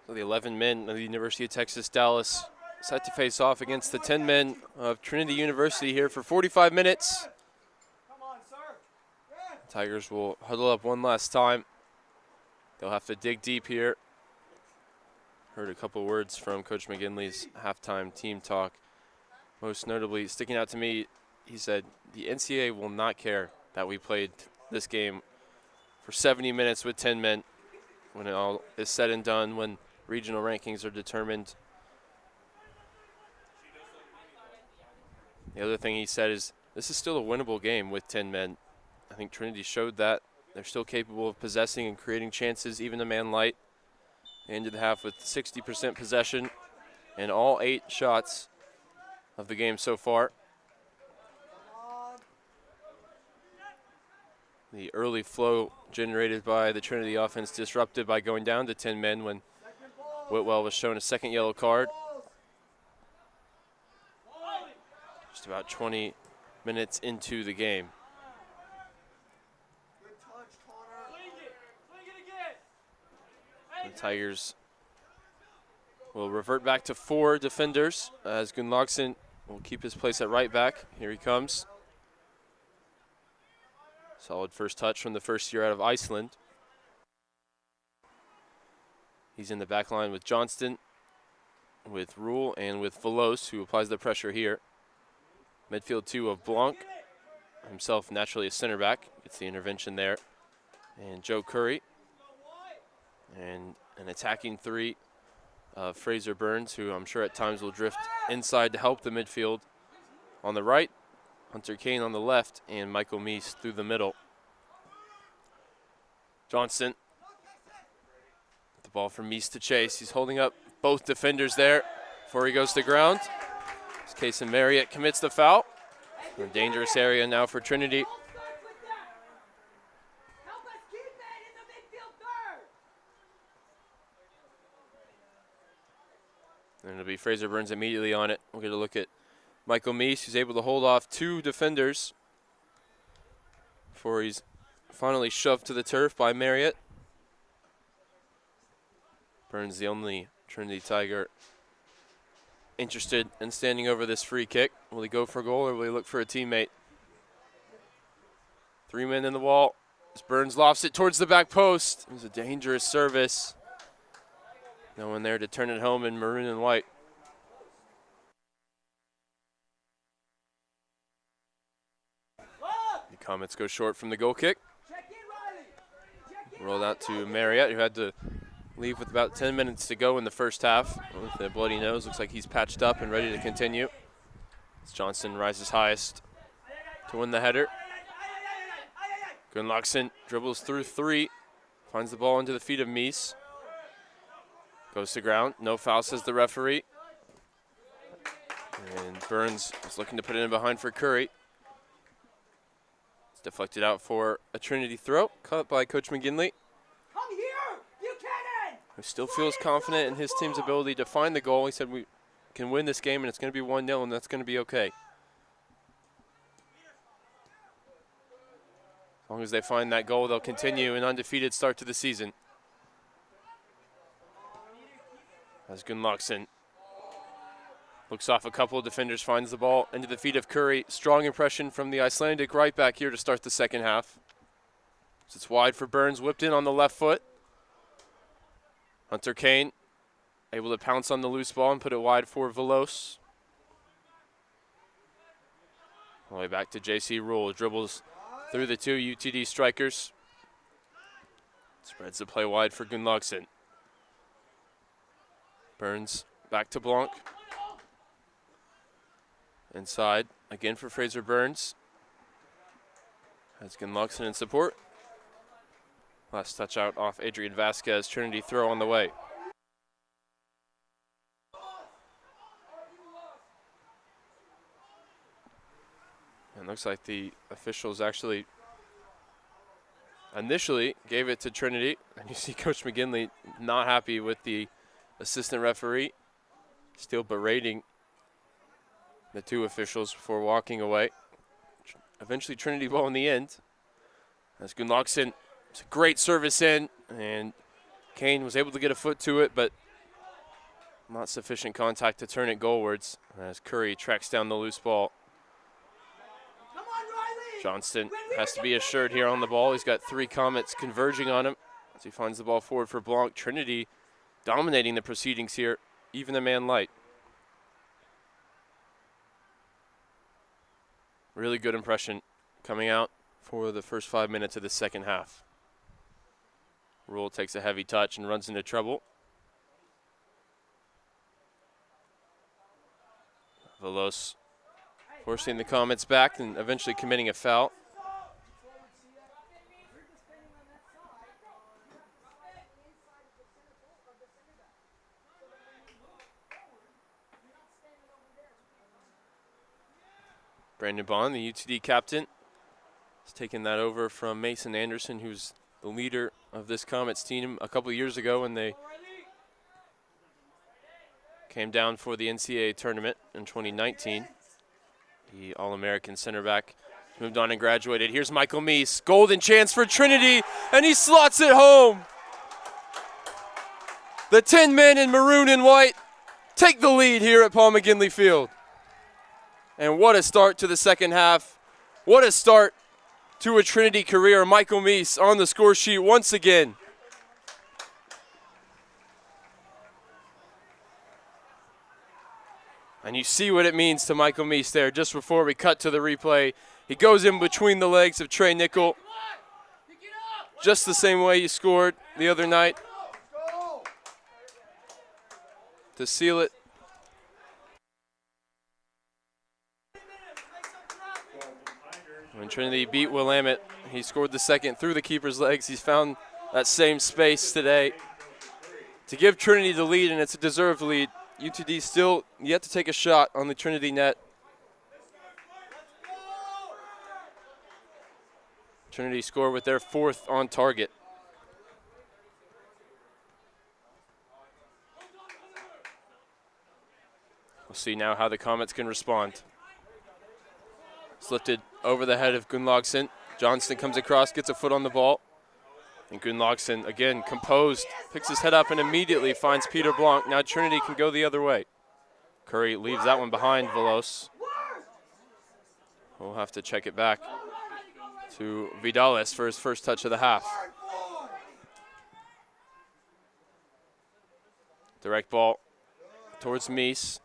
The 11 men of the University of Texas Dallas set to face off against the 10 men of Trinity University here for 45 minutes. Come on, sir. Tigers will huddle up one last time. They'll have to dig deep here. Heard a couple words from Coach McGinley's halftime team talk. Most notably, sticking out to me, he said, the NCAA will not care that we played this game for 70 minutes with 10 men when it all is said and done, when regional rankings are determined. The other thing he said is this is still a winnable game with 10 men. I think Trinity showed that. They're still capable of possessing and creating chances, even a man light. They ended the half with 60% possession and all 8 shots of the game so far. The early flow generated by the Trinity offense disrupted by going down to 10 men when Whitwell was shown a second yellow card. Just about 20 minutes into the game. The Tigers will revert back to 4 defenders as Gunnlaugson will keep his place at right back. Here he comes. Solid first touch from the first year out of Iceland. He's in the back line with Johnston, with Rule, and with Velos, who applies the pressure here. Midfield 2 of Blanc, himself naturally a center back, gets the intervention there. And Joe Curry. And an attacking 3 of Fraser Burns, who I'm sure at times will drift inside to help the midfield. On the right, Hunter Kane on the left, and Michael Meese through the middle. Johnston. The ball from Meese to Chase. He's holding up both defenders there before he goes to ground. This case, and Marriott commits the foul. A dangerous area now for Trinity. And it'll be Fraser Burns immediately on it. We'll get a look at Michael Meese, who's able to hold off 2 defenders before he's finally shoved to the turf by Marriott. Burns, the only Trinity Tiger interested in standing over this free kick. Will he go for a goal or will he look for a teammate? 3 men in the wall. As Burns lofts it towards the back post. It was a dangerous service. No one there to turn it home in maroon and white. The Comets go short from the goal kick. Rolled out to Marriott, who had to leave with about 10 minutes to go in the first half. With a bloody nose, looks like he's patched up and ready to continue. As Johnson rises highest to win the header. Gunnlaugson dribbles through 3, finds the ball into the feet of Meese. Goes to ground, no foul, says the referee. And Burns is looking to put it in behind for Curry. It's deflected out for a Trinity throw, caught by Coach McGinley. Come here, Buchanan! Who still feels confident in his team's ability to find the goal. He said we can win this game and it's going to be 1-0 and that's going to be okay. As long as they find that goal, they'll continue an undefeated start to the season. As Gunnlaugson looks off a couple of defenders, finds the ball into the feet of Curry. Strong impression from the Icelandic right back here to start the second half. So it's wide for Burns, whipped in on the left foot. Hunter Kane able to pounce on the loose ball and put it wide for Velos. All the way back to J.C. Rule, dribbles through the 2 UTD strikers. Spreads the play wide for Gunnlaugson. Burns back to Blanc. Inside, again for Fraser Burns. Has Gunnlaugson in support. Last touch out off Adrian Vasquez. Trinity throw on the way. And looks like the officials actually initially gave it to Trinity. And you see Coach McGinley not happy with the assistant referee, still berating the 2 officials before walking away. Eventually Trinity ball in the end. As Gunnlaugson, it's a great service in, and Kane was able to get a foot to it, but Not sufficient contact to turn it goalwards as Curry tracks down the loose ball. Come on, Riley. Johnston has to be assured here on the ball. He's got 3 Comets converging on him as he finds the ball forward for Blanc. Trinity dominating the proceedings here, even the man light. Really good impression coming out for the first 5 minutes of the second half. Rule takes a heavy touch and runs into trouble. Velos forcing the Comets back and eventually committing a foul. Brandon Bond, the UTD captain, has taken that over from Mason Anderson, who's the leader of this Comets team a couple years ago when they came down for the NCAA tournament in 2019. The All-American center back moved on and graduated. Here's Michael Meese, golden chance for Trinity, and he slots it home. The 10 men in maroon and white take the lead here at Paul McGinley Field. And what a start to the second half. What a start to a Trinity career. Michael Meese on the score sheet once again. And you see what it means to Michael Meese there just before we cut to the replay. He goes in between the legs of Trey Nickel, just the same way he scored the other night to seal it. When Trinity beat Willamette, he scored the second through the keeper's legs. He's found that same space today to give Trinity the lead, and it's a deserved lead. UTD still yet to take a shot on the Trinity net. Trinity score with their 4th on target. We'll see now how the Comets can respond. It's lifted over the head of Gunnlaugson. Johnston comes across, gets a foot on the ball. And Gunnlaugson, again, composed, picks his head up and immediately finds Peter Blanc. Now Trinity can go the other way. Curry leaves that one behind Velos. We'll have to check it back to Vidales for his first touch of the half. Direct ball towards Meese.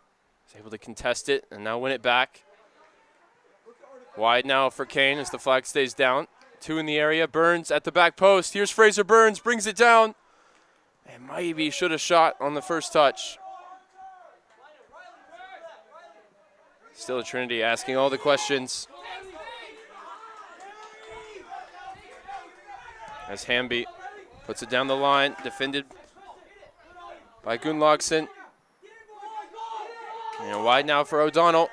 He's able to contest it and now win it back. Wide now for Kane as the flag stays down. 2 in the area. Burns at the back post. Here's Fraser Burns, brings it down. And maybe should have shot on the first touch. Still a Trinity asking all the questions. As Hamby puts it down the line, defended by Gunnlaugson. And wide now for O'Donnell.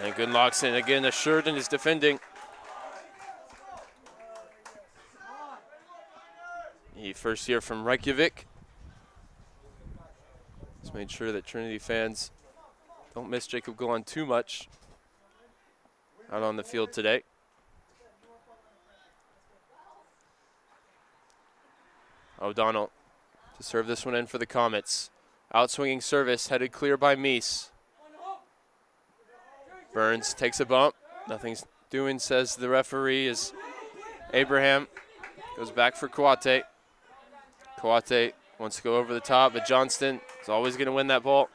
And Gunnlaugson again assured in his defending. He first year from Reykjavik. Just made sure that Trinity fans don't miss Jacob Golan too much out on the field today. O'Donnell to serve this one in for the Comets. Outswinging service headed clear by Meese. Burns takes a bump. Nothing's doing, says the referee, as Abraham goes back for Kawate. Kawate wants to go over the top, but Johnston is always going to win that ball.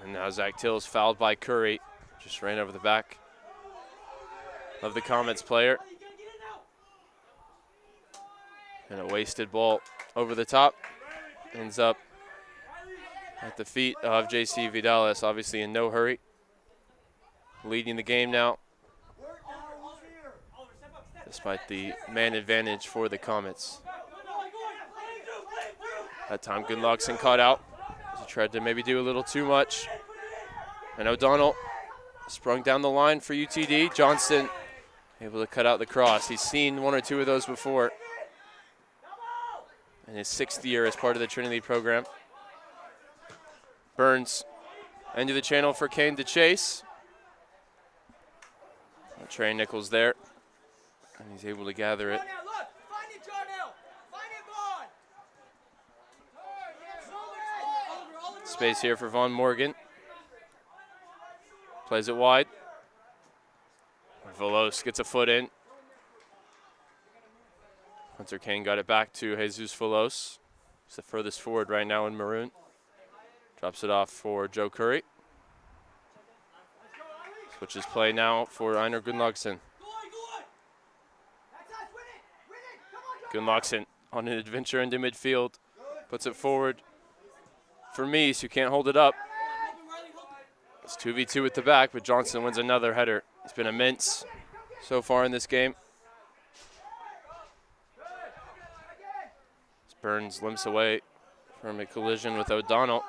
And now Zach Till's fouled by Curry. Just ran over the back of the Comets player. And a wasted ball over the top. Ends up at the feet of J.C. Vidales, obviously in no hurry. Leading the game now, despite the man advantage for the Comets. That time Gunnlaugson caught out. He tried to maybe do a little too much. And O'Donnell sprung down the line for UTD. Johnston able to cut out the cross. He's seen 1 or 2 of those before in his 6th year as part of the Trinity program. Burns into the channel for Kane to chase. Trey Nichols there. And he's able to gather it. Now look, find it, Jarnell. Find it, Vaughn. Space here for Von Morgan. Plays it wide. Velos gets a foot in. Hunter Kane got it back to Jesus Velos. He's the furthest forward right now in maroon. Drops it off for Joe Curry. Switches play now for Einar Gunnlaugsson. Gunnlaugsson on an adventure into midfield. Puts it forward for Mies, who can't hold it up. It's 2v2 at the back, but Johnson wins another header. It's been immense so far in this game. Burns limps away from a collision with O'Donnell.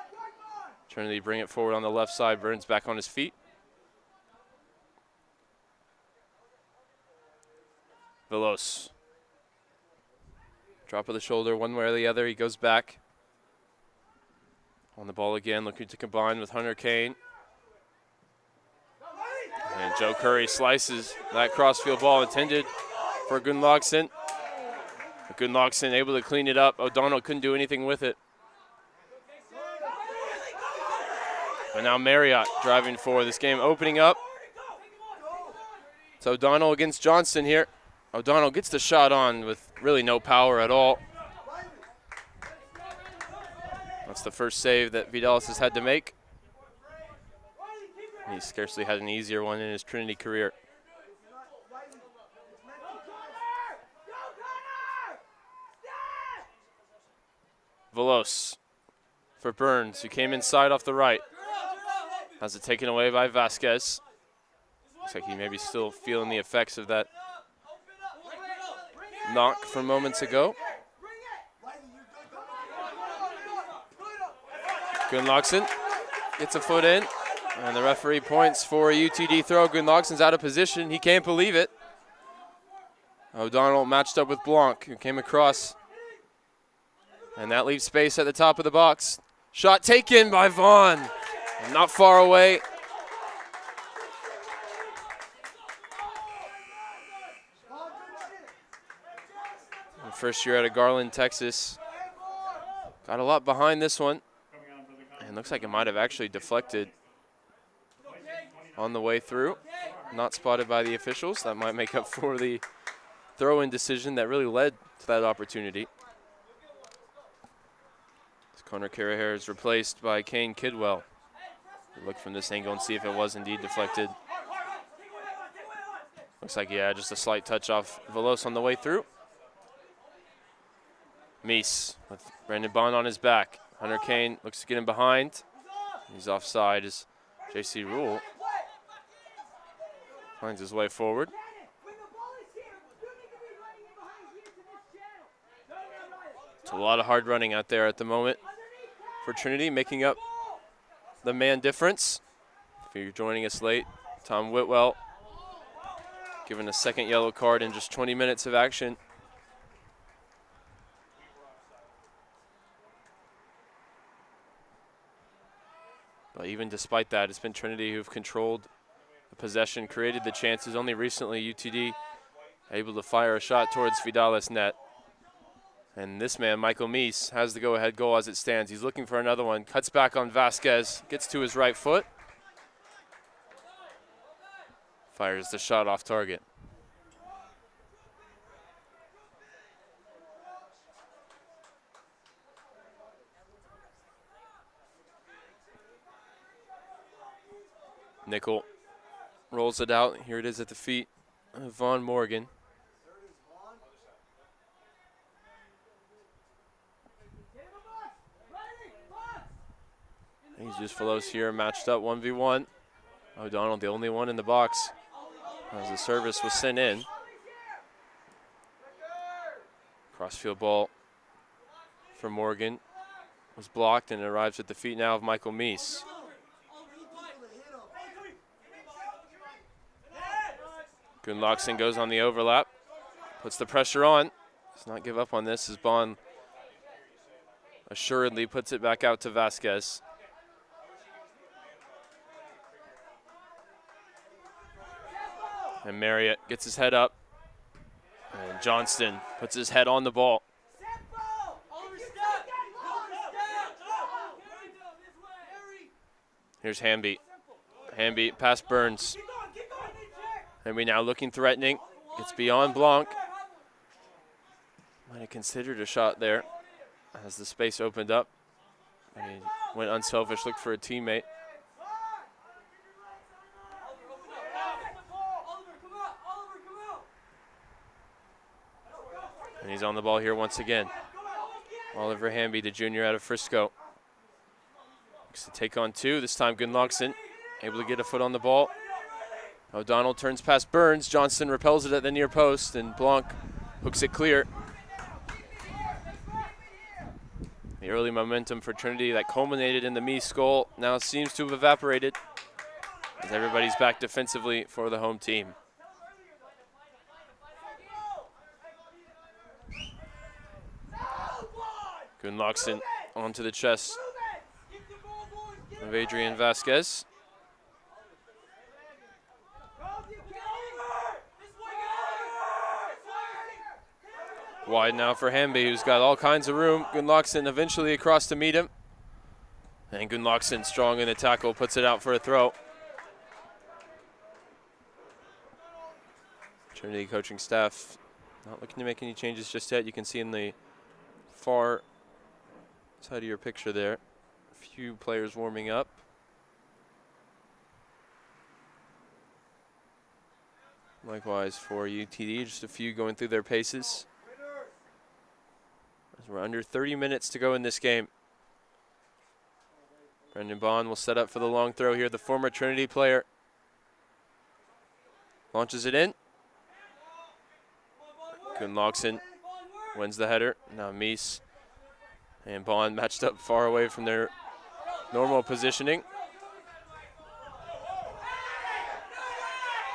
Trinity bring it forward on the left side. Burns back on his feet. Velos. Drop of the shoulder one way or the other. He goes back. On the ball again, looking to combine with Hunter Kane. And Joe Curry slices that crossfield ball intended for Gunnlaugsson. Gunnlaugsson able to clean it up. O'Donnell couldn't do anything with it. But now Marriott driving for this game, opening up. It's O'Donnell against Johnson here. O'Donnell gets the shot on with really no power at all. That's the first save that Vidalis has had to make. He scarcely had an easier one in his Trinity career. Velos for Burns, who came inside off the right. Has it taken away by Vasquez. Looks like he may be still feeling the effects of that knock from moments ago. Gunnlaugsson gets a foot in, and the referee points for a UTD throw. Gunnlaugsson's out of position. He can't believe it. O'Donnell matched up with Blanc, who came across. And that leaves space at the top of the box. Shot taken by Vaughn. Not far away. First year out of Garland, Texas. Got a lot behind this one. And looks like it might have actually deflected on the way through. Not spotted by the officials. That might make up for the throw-in decision that really led to that opportunity. Connor Carraher is replaced by Kane Kidwell. We'll look from this angle and see if it was indeed deflected. Looks like, yeah, just a slight touch off Velos on the way through. Mies with Brandon Bond on his back. Hunter Kane looks to get him behind. He's offside as JC Rule finds his way forward. It's a lot of hard running out there at the moment for Trinity, making up the man difference. If you're joining us late, Tom Whitwell given a second yellow card in just 20 minutes of action. But even despite that, it's been Trinity who've controlled the possession, created the chances. Only recently UTD able to fire a shot towards Vidalis' net. And this man, Michael Mies, has the go-ahead goal as it stands. He's looking for another one. Cuts back on Vasquez. Gets to his right foot. Fires the shot off target. Nickel rolls it out. Here it is at the feet of Von Morgan. Jesus Velos here matched up 1v1. O'Donnell the only one in the box as the service was sent in. Crossfield ball for Morgan was blocked and arrives at the feet now of Michael Mies. Gunnlaugsson goes on the overlap, puts the pressure on. Does not give up on this as Bond assuredly puts it back out to Vasquez. And Marriott gets his head up. And Johnston puts his head on the ball. Here's Hamby. Hamby past Burns. Hamby now looking threatening. Gets beyond Blanc. Might have considered a shot there as the space opened up. And he went unselfish, looked for a teammate. And he's on the ball here once again. Oliver Hamby, the junior out of Frisco. Looks to take on two. This time Gunnlaugson able to get a foot on the ball. O'Donnell turns past Burns. Johnston repels it at the near post, and Blanc hooks it clear. The early momentum for Trinity that culminated in the Mies goal now seems to have evaporated as everybody's back defensively for the home team. Gunnlaugson onto the chest of Adrian Vasquez. Wide now for Hamby, who's got all kinds of room. Gunnlaugson eventually across to meet him. And Gunnlaugson, strong in the tackle, puts it out for a throw. Trinity coaching staff not looking to make any changes just yet. You can see in the far side of your picture there, a few players warming up. Likewise for UTD, just a few going through their paces. As we're under 30 minutes to go in this game. Brendan Bond will set up for the long throw here. The former Trinity player launches it in. Gunnlaugson wins the header. Now Mies and Bond matched up far away from their normal positioning.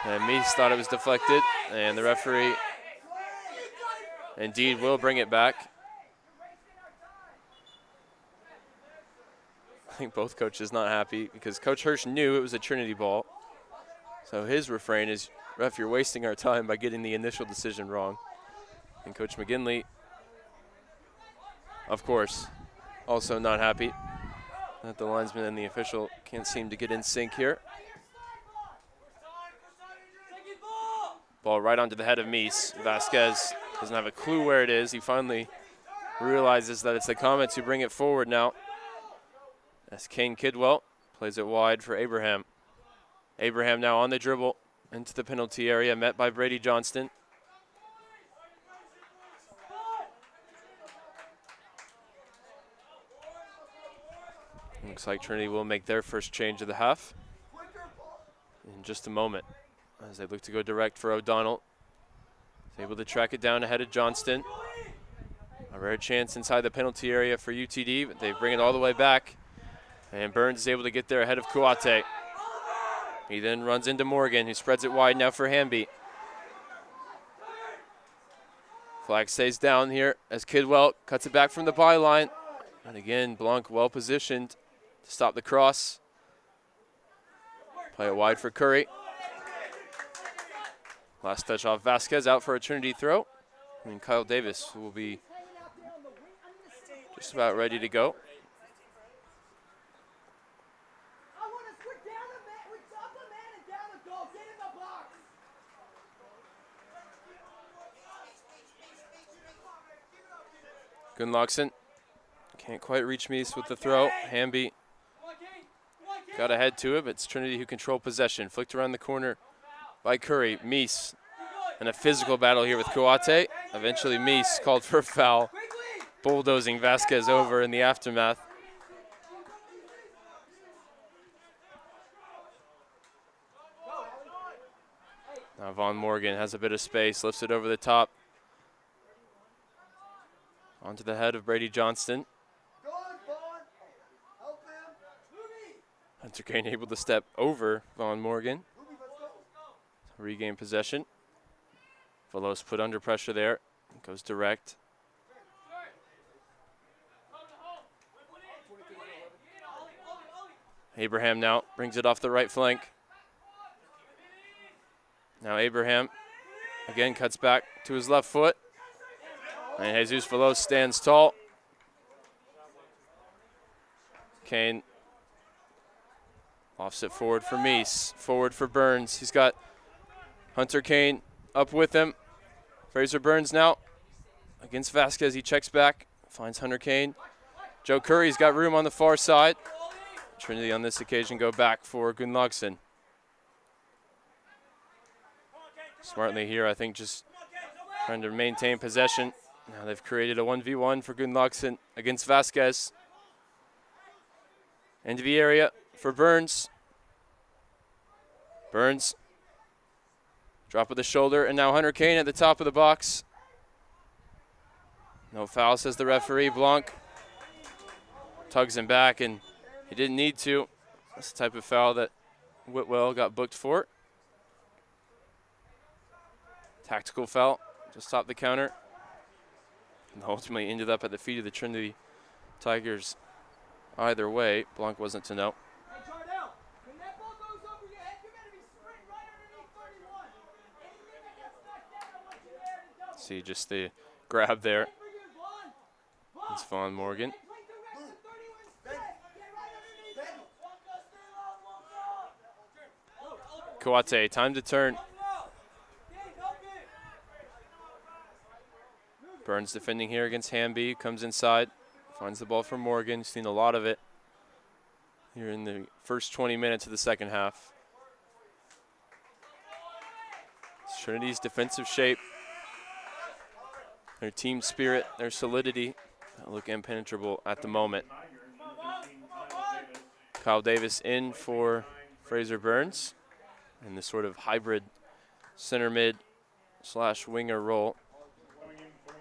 And Mies thought it was deflected, and the referee indeed will bring it back. I think both coaches not happy because Coach Hirsch knew it was a Trinity ball. So his refrain is, ref, you're wasting our time by getting the initial decision wrong. And Coach McGinley, of course, also not happy that the linesman and the official can't seem to get in sync here. Ball right onto the head of Mies. Vasquez doesn't have a clue where it is. He finally realizes that it's the Comets who bring it forward now. As Kane Kidwell plays it wide for Abraham. Abraham now on the dribble into the penalty area, met by Brady Johnston. Looks like Trinity will make their first change of the half in just a moment as they look to go direct for O'Donnell. He's able to track it down ahead of Johnston. A rare chance inside the penalty area for UTD, but they bring it all the way back. And Burns is able to get there ahead of Kuate. He then runs into Morgan, who spreads it wide now for Hamby. Flag stays down here as Kidwell cuts it back from the byline. And again, Blanc well positioned to stop the cross. Play it wide for Curry. Last touch off Vasquez, out for a Trinity throw. And Kyle Davis will be just about ready to go. Gunnlaugson can't quite reach Mies with the throw. Hamby got ahead to it, but it's Trinity who control possession. Flicked around the corner by Curry. Mies in a physical battle here with Kuate. Eventually Mies called for a foul, bulldozing Vasquez over in the aftermath. Now Von Morgan has a bit of space, lifts it over the top. Onto the head of Brady Johnston. Hunter Kane able to step over Von Morgan. Regain possession. Velos put under pressure there. Goes direct. Abraham now brings it off the right flank. Now Abraham again cuts back to his left foot. And Jesus Veloz stands tall. Kane offset forward for Meese, forward for Burns. He's got Hunter Kane up with him. Fraser Burns now against Vasquez. He checks back, finds Hunter Kane. Joe Curry's got room on the far side. Trinity on this occasion go back for Gunnlaugsson. Smartly here, I think, just trying to maintain possession. Now they've created a 1v1 for Gunnlaugsson against Vasquez. Into the area for Burns. Burns. Drop of the shoulder, and now Hunter Kane at the top of the box. No foul, says the referee. Blanc tugs him back, and he didn't need to. That's the type of foul that Whitwell got booked for. Tactical foul to stop the counter. And ultimately ended up at the feet of the Trinity Tigers. Either way, Blanc wasn't to know. Hey, Jardel, when that ball goes over your head, you're going to be sprinting right underneath 31. Anything that gets knocked down, I want you there to double. See just the grab there. Hey, for you, Vaughn. Vaughn. It's Vaughn Morgan. Hey, play direct to 31 straight. Get right underneath him. Walk us through, walk Kawate, time to turn. Burns defending here against Hamby. Comes inside, finds the ball for Morgan. Seen a lot of it here in the first 20 minutes of the second half. It's Trinity's defensive shape, their team spirit, their solidity look impenetrable at the moment. Kyle Davis in for Fraser Burns in this sort of hybrid center mid / winger role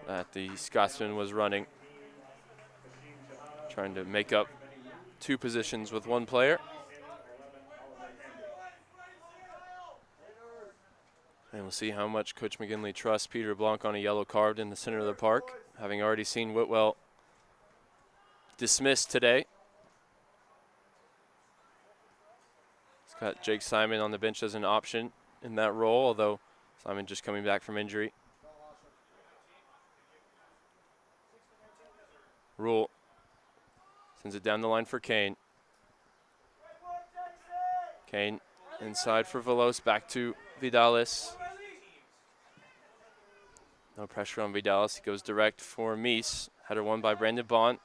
that the Scotsman was running, trying to make up two positions with one player. And we'll see how much Coach McGinley trusts Peter Blanc on a yellow card in the center of the park, having already seen Whitwell dismissed today. He's got Jake Simon on the bench as an option in that role, although Simon just coming back from injury. Rule sends it down the line for Kane. Kane inside for Veloz, back to Vidalis. No pressure on Vidalis. He goes direct for Meese. Header won by Brandon Bond.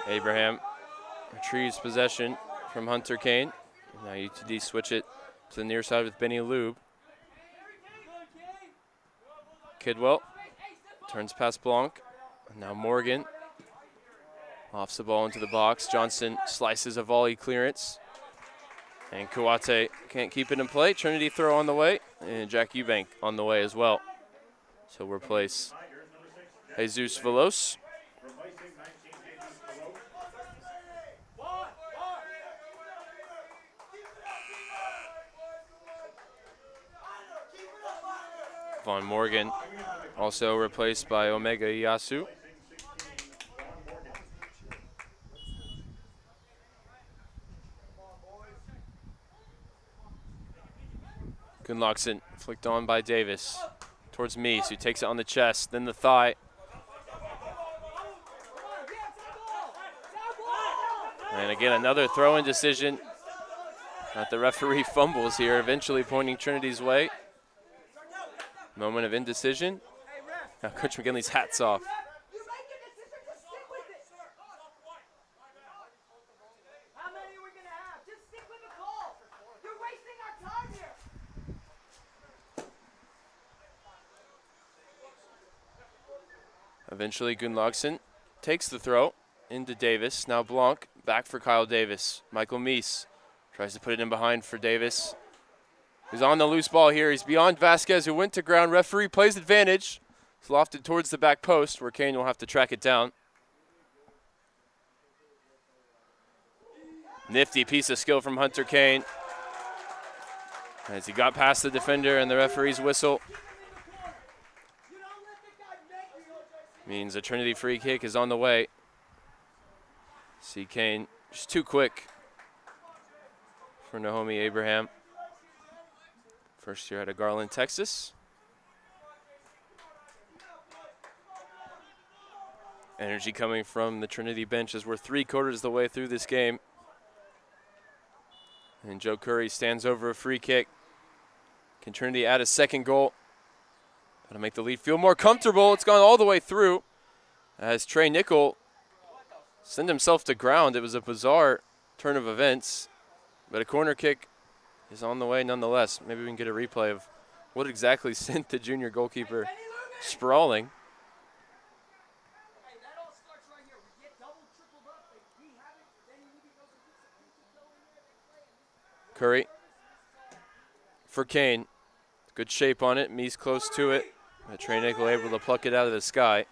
Abraham retrieves possession from Hunter Kane. Now UTD switch it to the near side with Benny Lube. Kidwell turns past Blanc. And now Morgan offs the ball into the box. Johnson slices a volley clearance. And Kawate can't keep it in play. Trinity throw on the way. And Jack Eubank on the way as well. So we'll replace Jesus Veloz. Vaughn Morgan also replaced by Omega Iyasu. Gunnlaugsson flicked on by Davis towards Meese, who takes it on the chest, then the thigh. And again, another throw-in decision that the referee fumbles here, eventually pointing Trinity's way. Moment of indecision. Now Coach McGinley's hat's off. You make a decision, just stick with it. How many are we going to have? Just stick with the call. You're wasting our time here. Eventually Gunnlaugsson takes the throw into Davis. Now Blanc back for Kyle Davis. Michael Meese tries to put it in behind for Davis. He's on the loose ball here. He's beyond Vasquez, who went to ground. Referee plays advantage. It's lofted towards the back post, where Kane will have to track it down. Nifty piece of skill from Hunter Kane as he got past the defender, and the referee's whistle means a Trinity free kick is on the way. See Kane just too quick for Naomi Abraham. First year out of Garland, Texas. Energy coming from the Trinity bench as we're 3/4 the way through this game. And Joe Curry stands over a free kick. Can Trinity add a second goal? Got to make the lead feel more comfortable. It's gone all the way through as Trey Nickel sent himself to ground. It was a bizarre turn of events, but a corner kick is on the way nonetheless. Maybe we can get a replay of what exactly sent the junior goalkeeper sprawling. Curry for Kane. Good shape on it. Meese close to it. Trey Nickel able to pluck it out of the sky.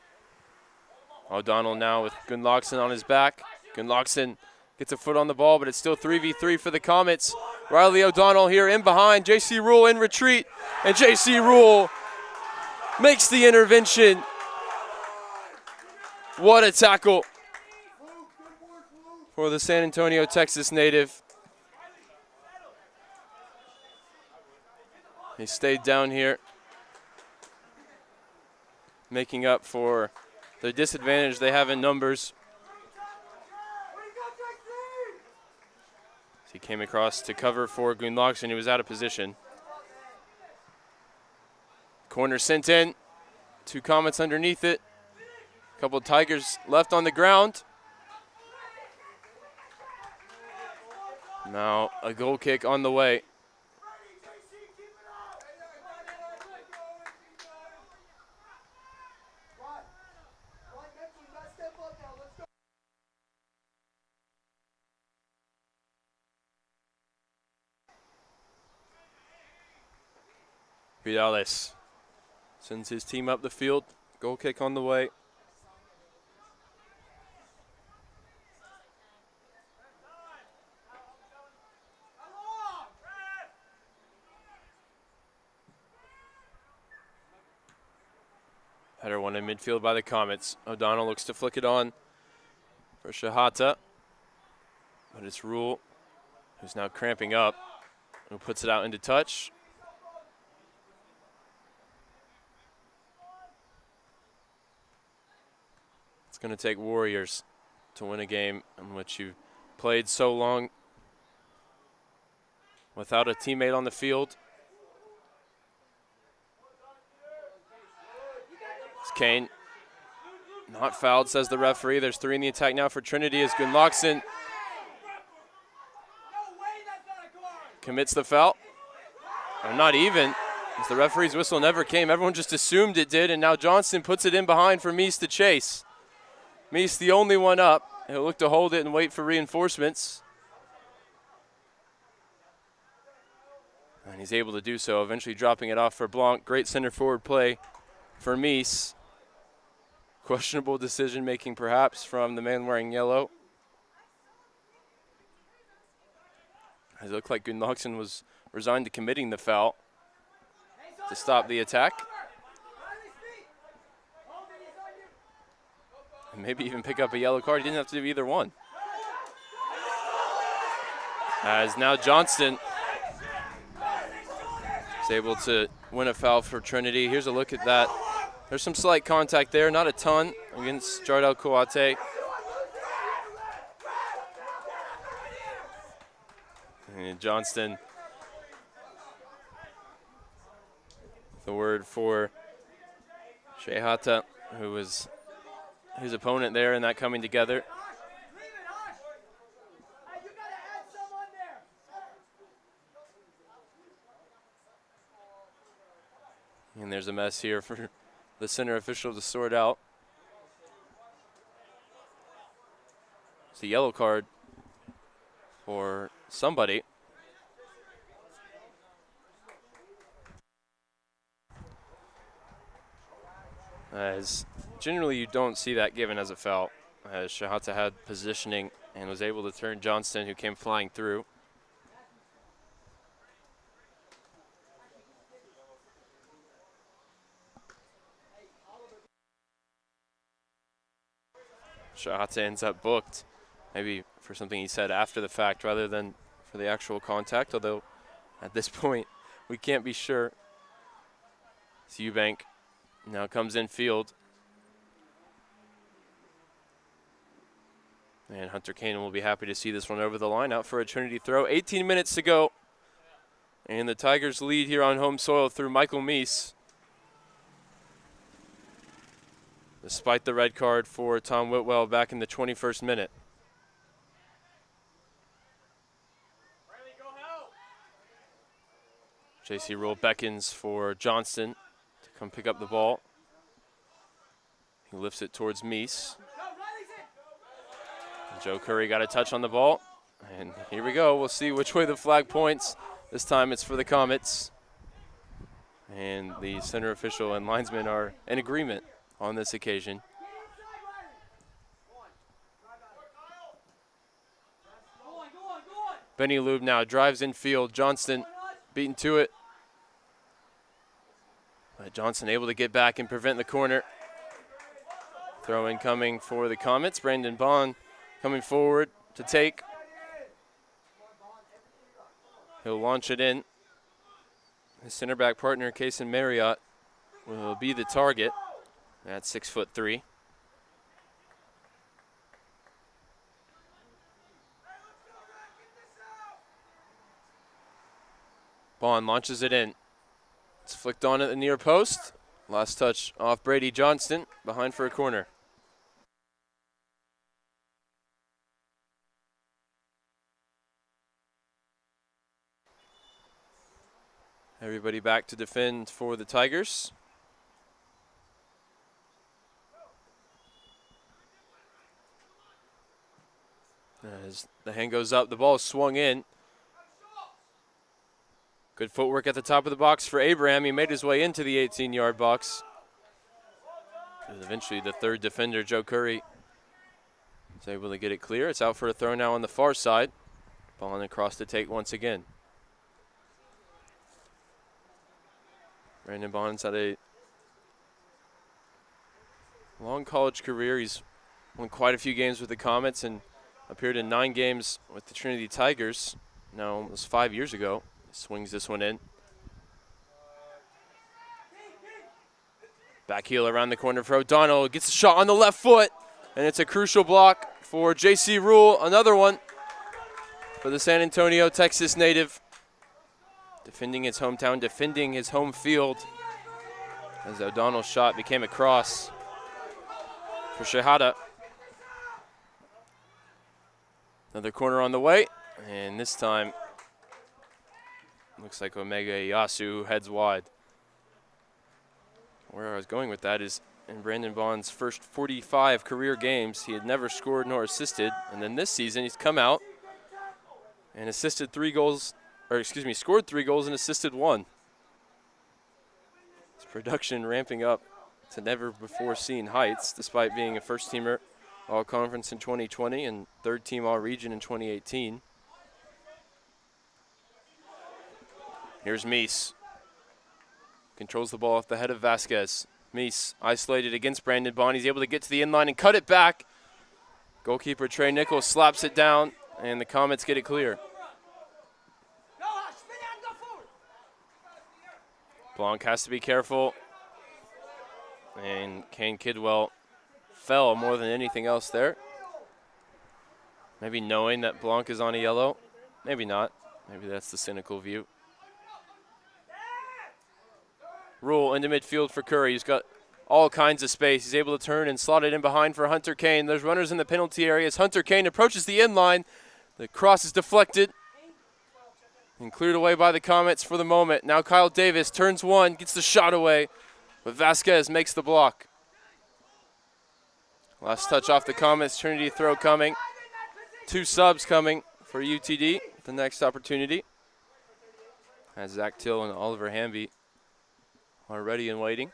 O'Donnell now with Gunnlaugson on his back. Gunnlaugson gets a foot on the ball, but it's still 3v3 for the Comets. Riley O'Donnell here in behind. J.C. Rule in retreat, and J.C. Rule makes the intervention. What a tackle for the San Antonio, Texas native. He stayed down here, making up for the disadvantage they have in numbers. He came across to cover for Gunnlaugson. He was out of position. Corner sent in. 2 Comets underneath it. A couple of Tigers left on the ground. Now a goal kick on the way. Vidales sends his team up the field. Goal kick on the way. Header one in midfield by the Comets. O'Donnell looks to flick it on for Shahata. But it's Rule, who's now cramping up, who puts it out into touch. It's going to take Warriors to win a game in which you've played so long without a teammate on the field. It's Kane. Not fouled, says the referee. There's 3 in the attack now for Trinity as Gunnlaugson commits the foul. Or not even, as the referee's whistle never came. Everyone just assumed it did, and now Johnston puts it in behind for Meese to chase. Meese the only one up. He'll look to hold it and wait for reinforcements. And he's able to do so, eventually dropping it off for Blanc. Great center forward play for Meese. Questionable decision making perhaps from the man wearing yellow. It looked like Gunnlaugson was resigned to committing the foul to stop the attack. And maybe even pick up a yellow card. He didn't have to do either one. As now Johnston is able to win a foul for Trinity. Here's a look at that. There's some slight contact there, not a ton, against Jardel Kouate. And Johnston, the word for Shehata, who was his opponent there in that coming together. And there's a mess here for the center official to sort out. It's a yellow card for somebody. As generally you don't see that given as a foul, as Shahata had positioning and was able to turn Johnston, who came flying through. Shahata ends up booked, maybe for something he said after the fact rather than for the actual contact, although at this point we can't be sure. It's Eubank now comes in field. And Hunter Kane will be happy to see this one over the line, out for a Trinity throw. 18 minutes to go. And the Tigers lead here on home soil through Michael Meese. Despite the red card for Tom Whitwell back in the 21st minute. J.C. Rule beckons for Johnston to come pick up the ball. He lifts it towards Meese. Joe Curry got a touch on the ball. And here we go. We'll see which way the flag points. This time it's for the Comets. And the center official and linesmen are in agreement on this occasion. Benny Lube now drives in field. Johnston beaten to it. But Johnson able to get back and prevent the corner. Throw in coming for the Comets. Brandon Bond coming forward to take. He'll launch it in. His center back partner, Kaysen Marriott, will be the target at 6'3". Bond launches it in. It's flicked on at the near post. Last touch off Brady Johnston, behind for a corner. Everybody back to defend for the Tigers. As the hand goes up, the ball is swung in. Good footwork at the top of the box for Abraham. He made his way into the 18-yard box. And eventually the third defender, Joe Curry, is able to get it clear. It's out for a throw now on the far side. Ball on across to take once again. Brandon Bonds had a long college career. He's won quite a few games with the Comets and appeared in 9 games with the Trinity Tigers. Now, almost 5 years ago. Swings this one in. Back heel around the corner for O'Donnell. Gets a shot on the left foot. And it's a crucial block for J.C. Rule. Another one for the San Antonio, Texas native. Defending his hometown, defending his home field. As O'Donnell's shot became a cross for Shahada. Another corner on the way. And this time, looks like Omega Iyasu heads wide. Where I was going with that is in Brandon Bond's first 45 career games, he had never scored nor assisted. And then this season, he's come out and scored 3 goals and assisted 1. His production ramping up to never before seen heights, despite being a first-teamer All-Conference in 2020 and third-team All-Region in 2018. Here's Meese. Controls the ball off the head of Vasquez. Meese isolated against Brandon Bond. He's able to get to the inline and cut it back. Goalkeeper Trey Nichols slaps it down, and the Comets get it clear. Blanc has to be careful. And Kane Kidwell fell more than anything else there. Maybe knowing that Blanc is on a yellow. Maybe not. Maybe that's the cynical view. Rule into midfield for Curry. He's got all kinds of space. He's able to turn and slot it in behind for Hunter Kane. There's runners in the penalty area as Hunter Kane approaches the end line. The cross is deflected and cleared away by the Comets for the moment. Now Kyle Davis turns one, gets the shot away, but Vasquez makes the block. Last touch off the Comets. Trinity throw coming. 2 subs coming for UTD. The next opportunity. As Zach Till and Oliver Hamby are ready and waiting.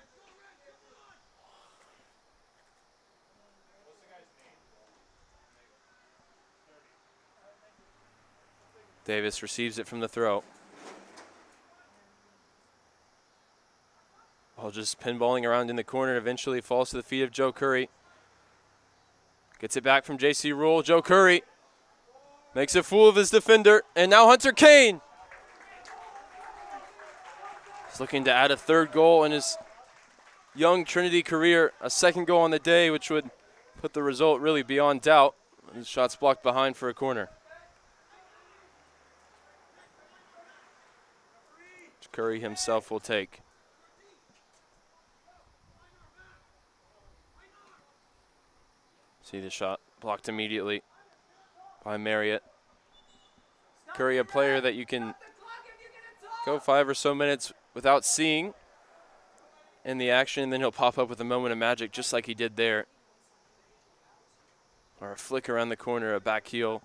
Davis receives it from the throw. Ball just pinballing around in the corner. Eventually falls to the feet of Joe Curry. Gets it back from J.C. Rule. Joe Curry Makes a fool of his defender, and now Hunter Kane. He's looking to add a third goal in his young Trinity career, a second goal on the day, which would put the result really beyond doubt. His shot's blocked behind for a corner. Which Curry himself will take. See the shot blocked immediately by Marriott. Curry, a player that you can go 5 or so minutes without seeing in the action, and then he'll pop up with a moment of magic just like he did there. Or a flick around the corner, a back heel,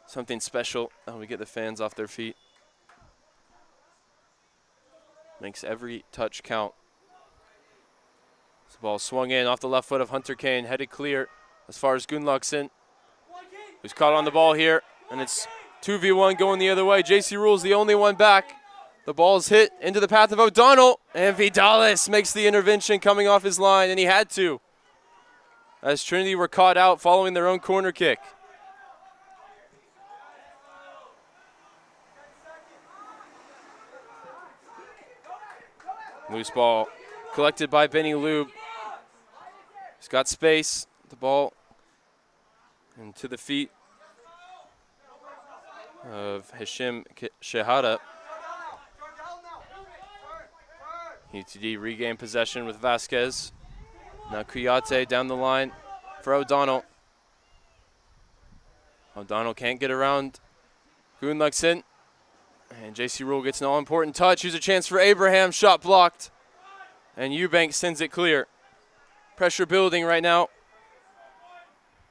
something special. Oh, we get the fans off their feet. Makes every touch count. The ball swung in off the left foot of Hunter Kane, headed clear as far as Gunnlaugsson, who's caught on the ball here, and it's 2v1 going the other way. JC Rule's the only one back. The ball's hit into the path of O'Donnell, and Vidalis makes the intervention coming off his line, and he had to, as Trinity were caught out following their own corner kick. Loose ball collected by Benny Lube. He's got space. The ball into the feet of Hashim Shehada. UTD regain possession with Vasquez. Now Kuyate down the line for O'Donnell. O'Donnell can't get around Gunnlaugsson. And JC Rule gets an all-important touch. Here's a chance for Abraham. Shot blocked. And Eubank sends it clear. Pressure building right now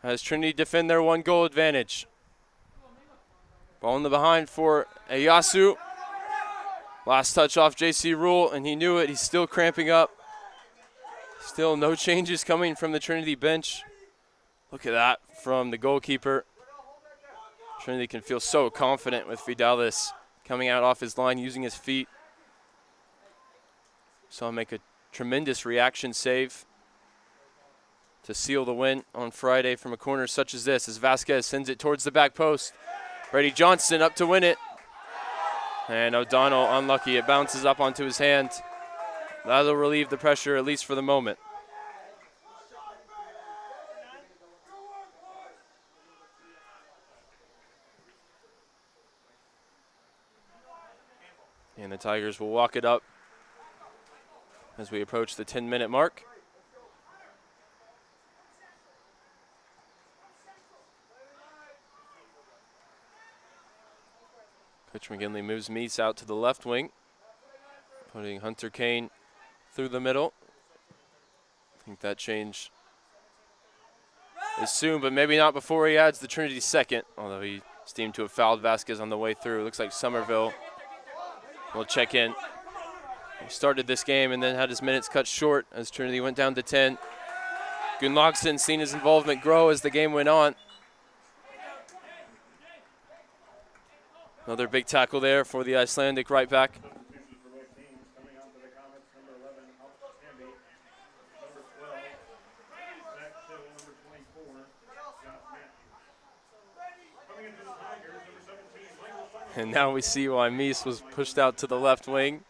as Trinity defend their 1-goal advantage. Ball in the behind for Eyasu. Last touch off JC Rule, and he knew it. He's still cramping up. Still no changes coming from the Trinity bench. Look at that from the goalkeeper. Trinity can feel so confident with Vidalis coming out off his line, using his feet. Saw him make a tremendous reaction save to seal the win on Friday from a corner such as this, as Vasquez sends it towards the back post. Brady Johnston up to win it. And O'Donnell unlucky. It bounces up onto his hand. That'll relieve the pressure, at least for the moment. And the Tigers will walk it up as we approach the 10-minute mark. Coach McGinley moves Meese out to the left wing, putting Hunter Kane through the middle. I think that change is soon, but maybe not before he adds the Trinity second, although he seemed to have fouled Vasquez on the way through. Looks like Somerville will check in. He started this game and then had his minutes cut short as Trinity went down to 10. Gunnlaugsson seen his involvement grow as the game went on. Another big tackle there for the Icelandic right back. And now we see why Meese was pushed out to the left wing,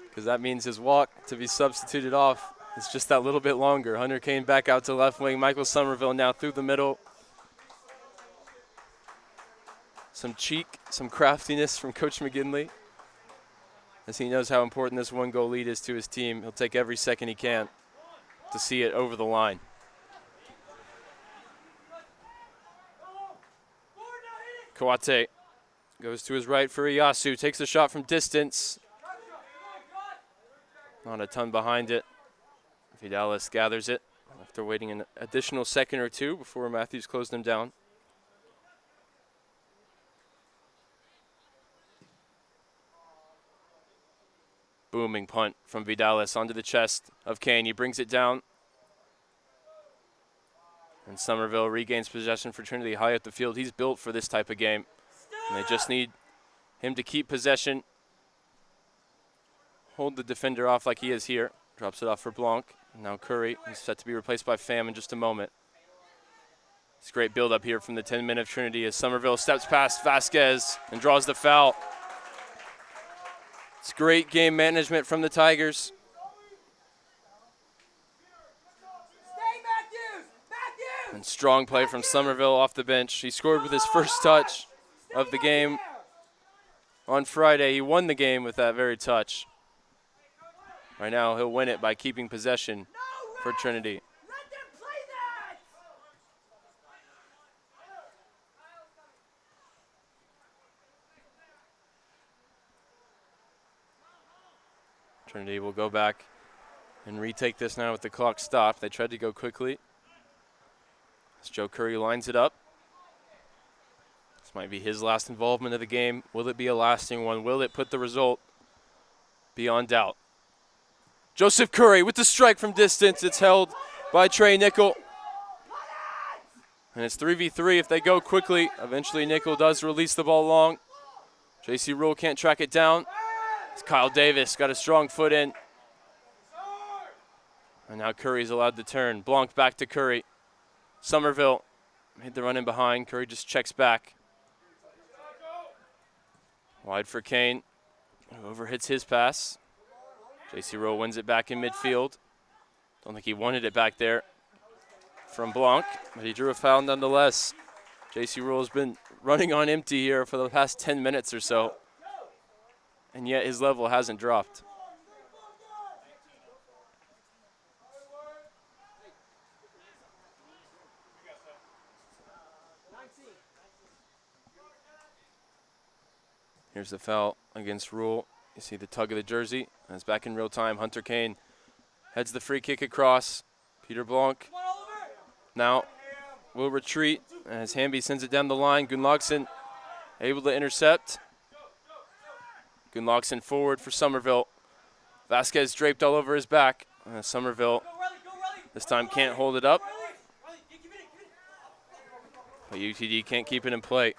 because that means his walk to be substituted off is just that little bit longer. Hunter Kane back out to left wing. Michael Somerville now through the middle. Some cheek, some craftiness from Coach McGinley, as he knows how important this 1-goal lead is to his team. He'll take every second he can to see it over the line. Kawate goes to his right for Eyasu, takes a shot from distance. Not a ton behind it. Vidalis gathers it after waiting an additional second or two before Matthews closed him down. Booming punt from Vidalis onto the chest of Kane. He brings it down. And Somerville regains possession for Trinity high up the field. He's built for this type of game. And they just need him to keep possession. Hold the defender off like he is here. Drops it off for Blanc. Now Curry. He's set to be replaced by Pham in just a moment. It's great build-up here from the 10-men of Trinity as Somerville steps past Vasquez and draws the foul. It's great game management from the Tigers. And strong play from Somerville off the bench. He scored with his first touch of the game on Friday. He won the game with that very touch. Right now, he'll win it by keeping possession for Trinity. Trinity will go back and retake this now with the clock stopped. They tried to go quickly. As Joe Curry lines it up. This might be his last involvement of the game. Will it be a lasting one? Will it put the result beyond doubt? Joseph Curry with the strike from distance. It's held by Trey Nickel. And it's 3v3 if they go quickly. Eventually Nickel does release the ball long. JC Rule can't track it down. It's Kyle Davis got a strong foot in. And now Curry's allowed to turn. Blanc back to Curry. Somerville made the run in behind. Curry just checks back. Wide for Kane, who overhits his pass. JC Rowe wins it back in midfield. Don't think he wanted it back there from Blanc, but he drew a foul nonetheless. JC Rowe has been running on empty here for the past 10 minutes or so, and yet his level hasn't dropped. Here's the foul against Rule. You see the tug of the jersey. And it's back in real time. Hunter Kane heads the free kick across. Peter Blanc now will retreat as Hamby sends it down the line. Gunnlaugson able to intercept. Gunnlaugson forward for Somerville. Vasquez draped all over his back. Somerville this time can't hold it up. But UTD can't keep it in play.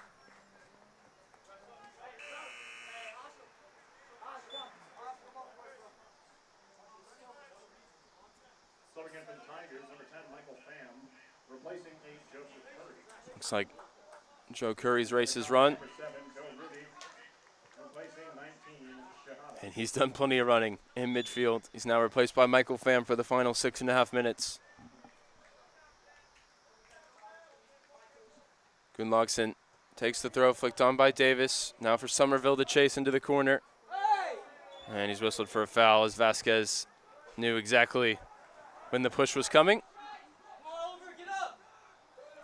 Looks like Joe Curry's race is run. And he's done plenty of running in midfield. He's now replaced by Michael Pham for the final 6.5 minutes. Gunnlaugson takes the throw, flicked on by Davis. Now for Somerville to chase into the corner. And he's whistled for a foul as Vasquez knew exactly when the push was coming.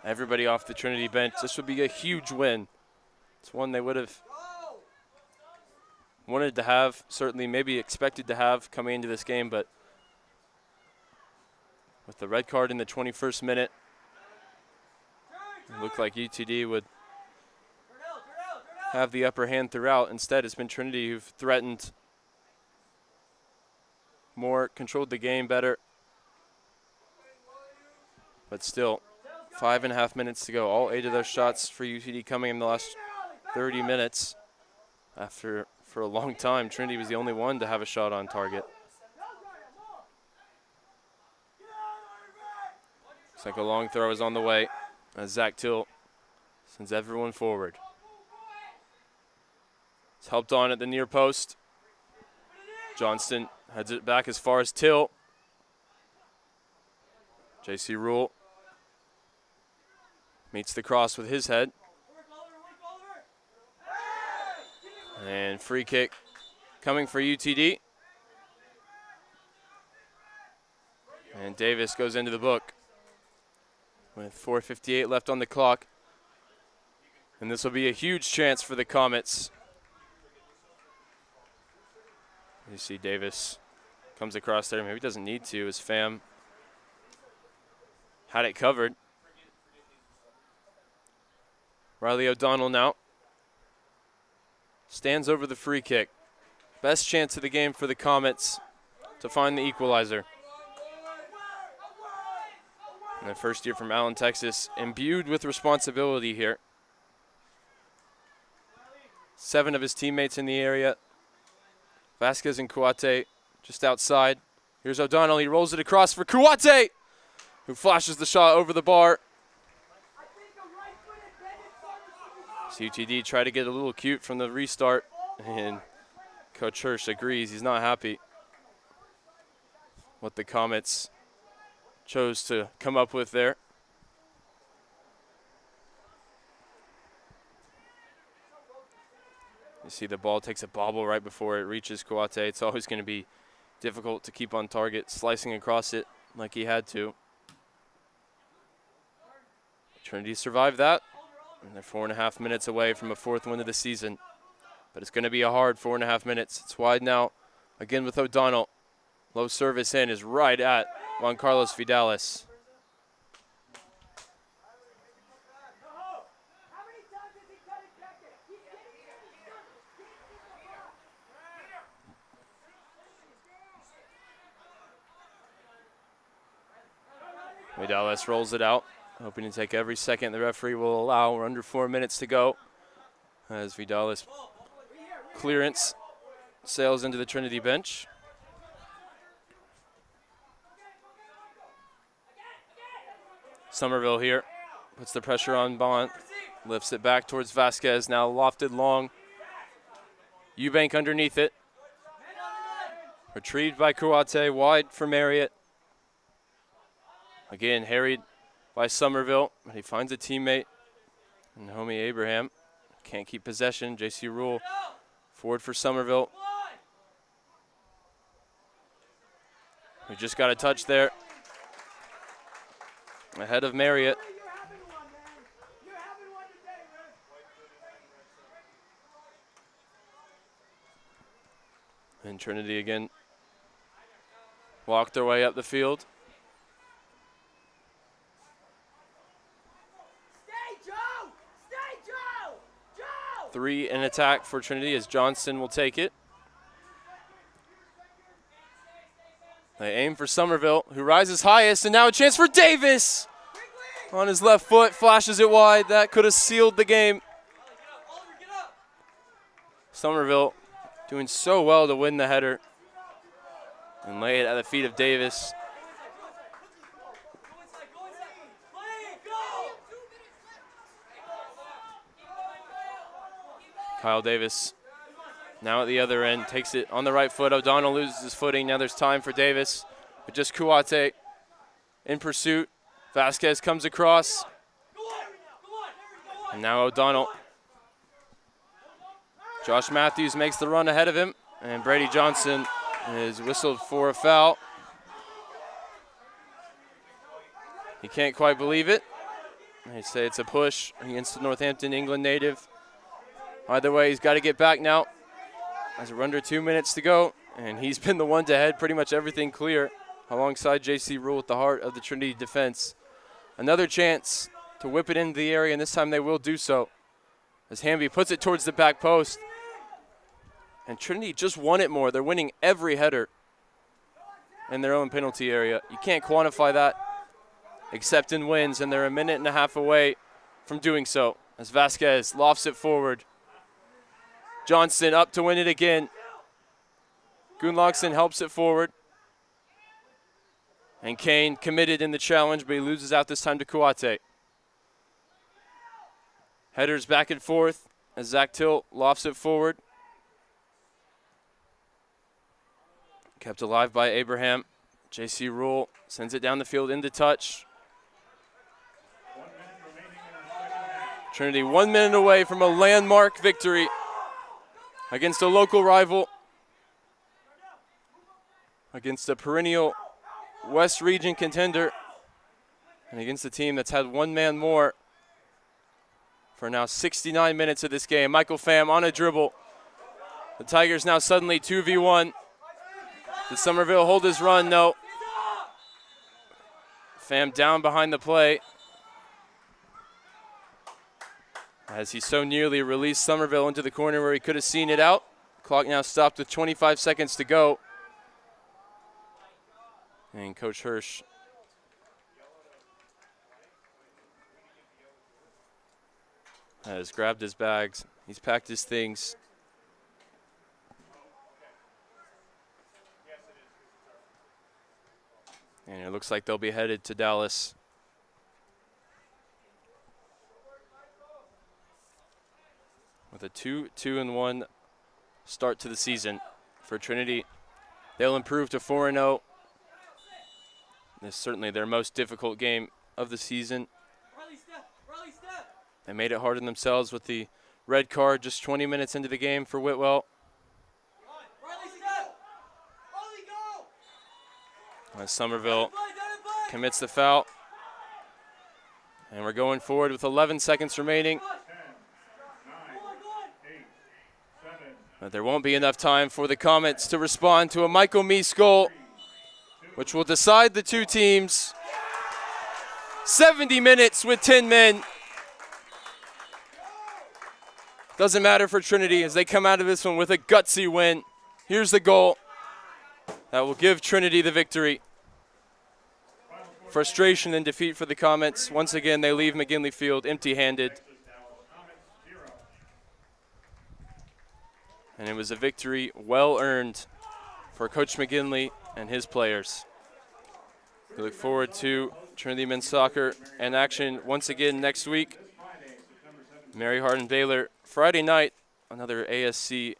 Everybody off the Trinity bench. This would be a huge win. It's one they would have wanted to have, certainly maybe expected to have coming into this game, but with the red card in the 21st minute, it looked like UTD would have the upper hand throughout. Instead, it's been Trinity who've threatened more, controlled the game better, but still. 5.5 minutes to go. All 8 of those shots for UTD coming in the last 30 minutes. For a long time, Trinity was the only one to have a shot on target. Looks like a long throw is on the way as Zach Till sends everyone forward. It's helped on at the near post. Johnston heads it back as far as Till. JC Rule meets the cross with his head. And free kick coming for UTD. And Davis goes into the book with 4:58 left on the clock. And this will be a huge chance for the Comets. You see Davis comes across there. Maybe he doesn't need to as Pham had it covered. Riley O'Donnell now stands over the free kick. Best chance of the game for the Comets to find the equalizer. And the first year from Allen, Texas, imbued with responsibility here. 7 of his teammates in the area. Vasquez and Kouate just outside. Here's O'Donnell. He rolls it across for Kouate, who flashes the shot over the bar. CTD tried to get a little cute from the restart, and Coach Hirsch agrees. He's not happy what the Comets chose to come up with there. You see the ball takes a bobble right before it reaches Kouate. It's always going to be difficult to keep on target, slicing across it like he had to. Trinity survived that, and they're 4.5 minutes away from a 4th win of the season. But it's going to be a hard 4.5 minutes. It's wide now, again with O'Donnell. Low service in is right at Juan Carlos Vidalis. Vidalis rolls it out, hoping to take every second the referee will allow. We're under 4 minutes to go as Vidalis clearance sails into the Trinity bench. Somerville here puts the pressure on Bond, lifts it back towards Vasquez, now lofted long. Eubank underneath it. Retrieved by Kouate, wide for Marriott. Again, harried by Somerville, but he finds a teammate, and homie Abraham can't keep possession. JC Rule forward for Somerville. We just got a touch there. Ahead of Marriott. And Trinity again walked their way up the field. Three in attack for Trinity as Johnson will take it. They aim for Somerville, who rises highest, and now a chance for Davis. On his left foot, flashes it wide. That could have sealed the game. Somerville doing so well to win the header and lay it at the feet of Davis. Kyle Davis now at the other end, takes it on the right foot. O'Donnell loses his footing. Now there's time for Davis, but just Kouate in pursuit. Vasquez comes across. And now O'Donnell. Josh Matthews makes the run ahead of him, and Brady Johnson is whistled for a foul. He can't quite believe it. They say it's a push against the Northampton, England native. Either way, he's got to get back now as we're under 2 minutes to go, and he's been the one to head pretty much everything clear alongside JC Rule at the heart of the Trinity defense. Another chance to whip it into the area, and this time they will do so as Hamby puts it towards the back post. And Trinity just won it more. They're winning every header in their own penalty area. You can't quantify that except in wins, and they're a minute and a half away from doing so as Vasquez lofts it forward. Johnson up to win it again. Gunnlaugsson helps it forward. And Kane committed in the challenge, but he loses out this time to Kouate. Headers back and forth as Zach Till lofts it forward. Kept alive by Abraham. JC Rule sends it down the field into touch. Trinity 1 minute away from a landmark victory against a local rival, against a perennial West Region contender, and against a team that's had one man more for now 69 minutes of this game. Michael Pham on a dribble. The Tigers now suddenly 2v1. Did Somerville hold his run? No. Pham down behind the play as he so nearly released Somerville into the corner where he could have seen it out. Clock now stopped with 25 seconds to go. And Coach Hirsch has grabbed his bags. He's packed his things. And it looks like they'll be headed to Dallas. with a 2-2-1 start to the season for Trinity. They'll improve to 4-0. This is certainly their most difficult game of the season. They made it hard on themselves with the red card just 20 minutes into the game for Whitwell. As Somerville commits the foul. And we're going forward with 11 seconds remaining. 10, 9, 8, 7, But there won't be enough time for the Comets to respond to a Michael Meese goal, which will decide the two teams. 70 minutes with 10 men. Doesn't matter for Trinity as they come out of this one with a gutsy win. Here's the goal that will give Trinity the victory. Frustration and defeat for the Comets. Once again, they leave McGinley Field empty-handed. And it was a victory well earned for Coach McGinley and his players. We look forward to Trinity men's soccer in action once again next week. Mary Hardin Baylor Friday night, another ASC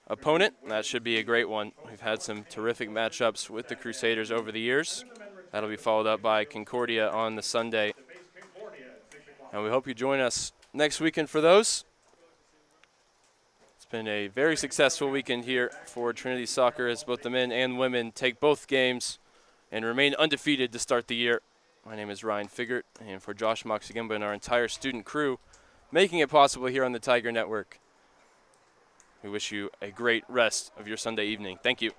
opponent. That should be a great one. We've had some terrific matchups with the Crusaders over the years. That'll be followed up by Concordia on the Sunday. And we hope you join us next weekend for those. It's been a very successful weekend here for Trinity Soccer as both the men and women take both games and remain undefeated to start the year. My name is Ryan Figert, and for Josh Moxigimba and our entire student crew making it possible here on the Tiger Network, we wish you a great rest of your Sunday evening. Thank you.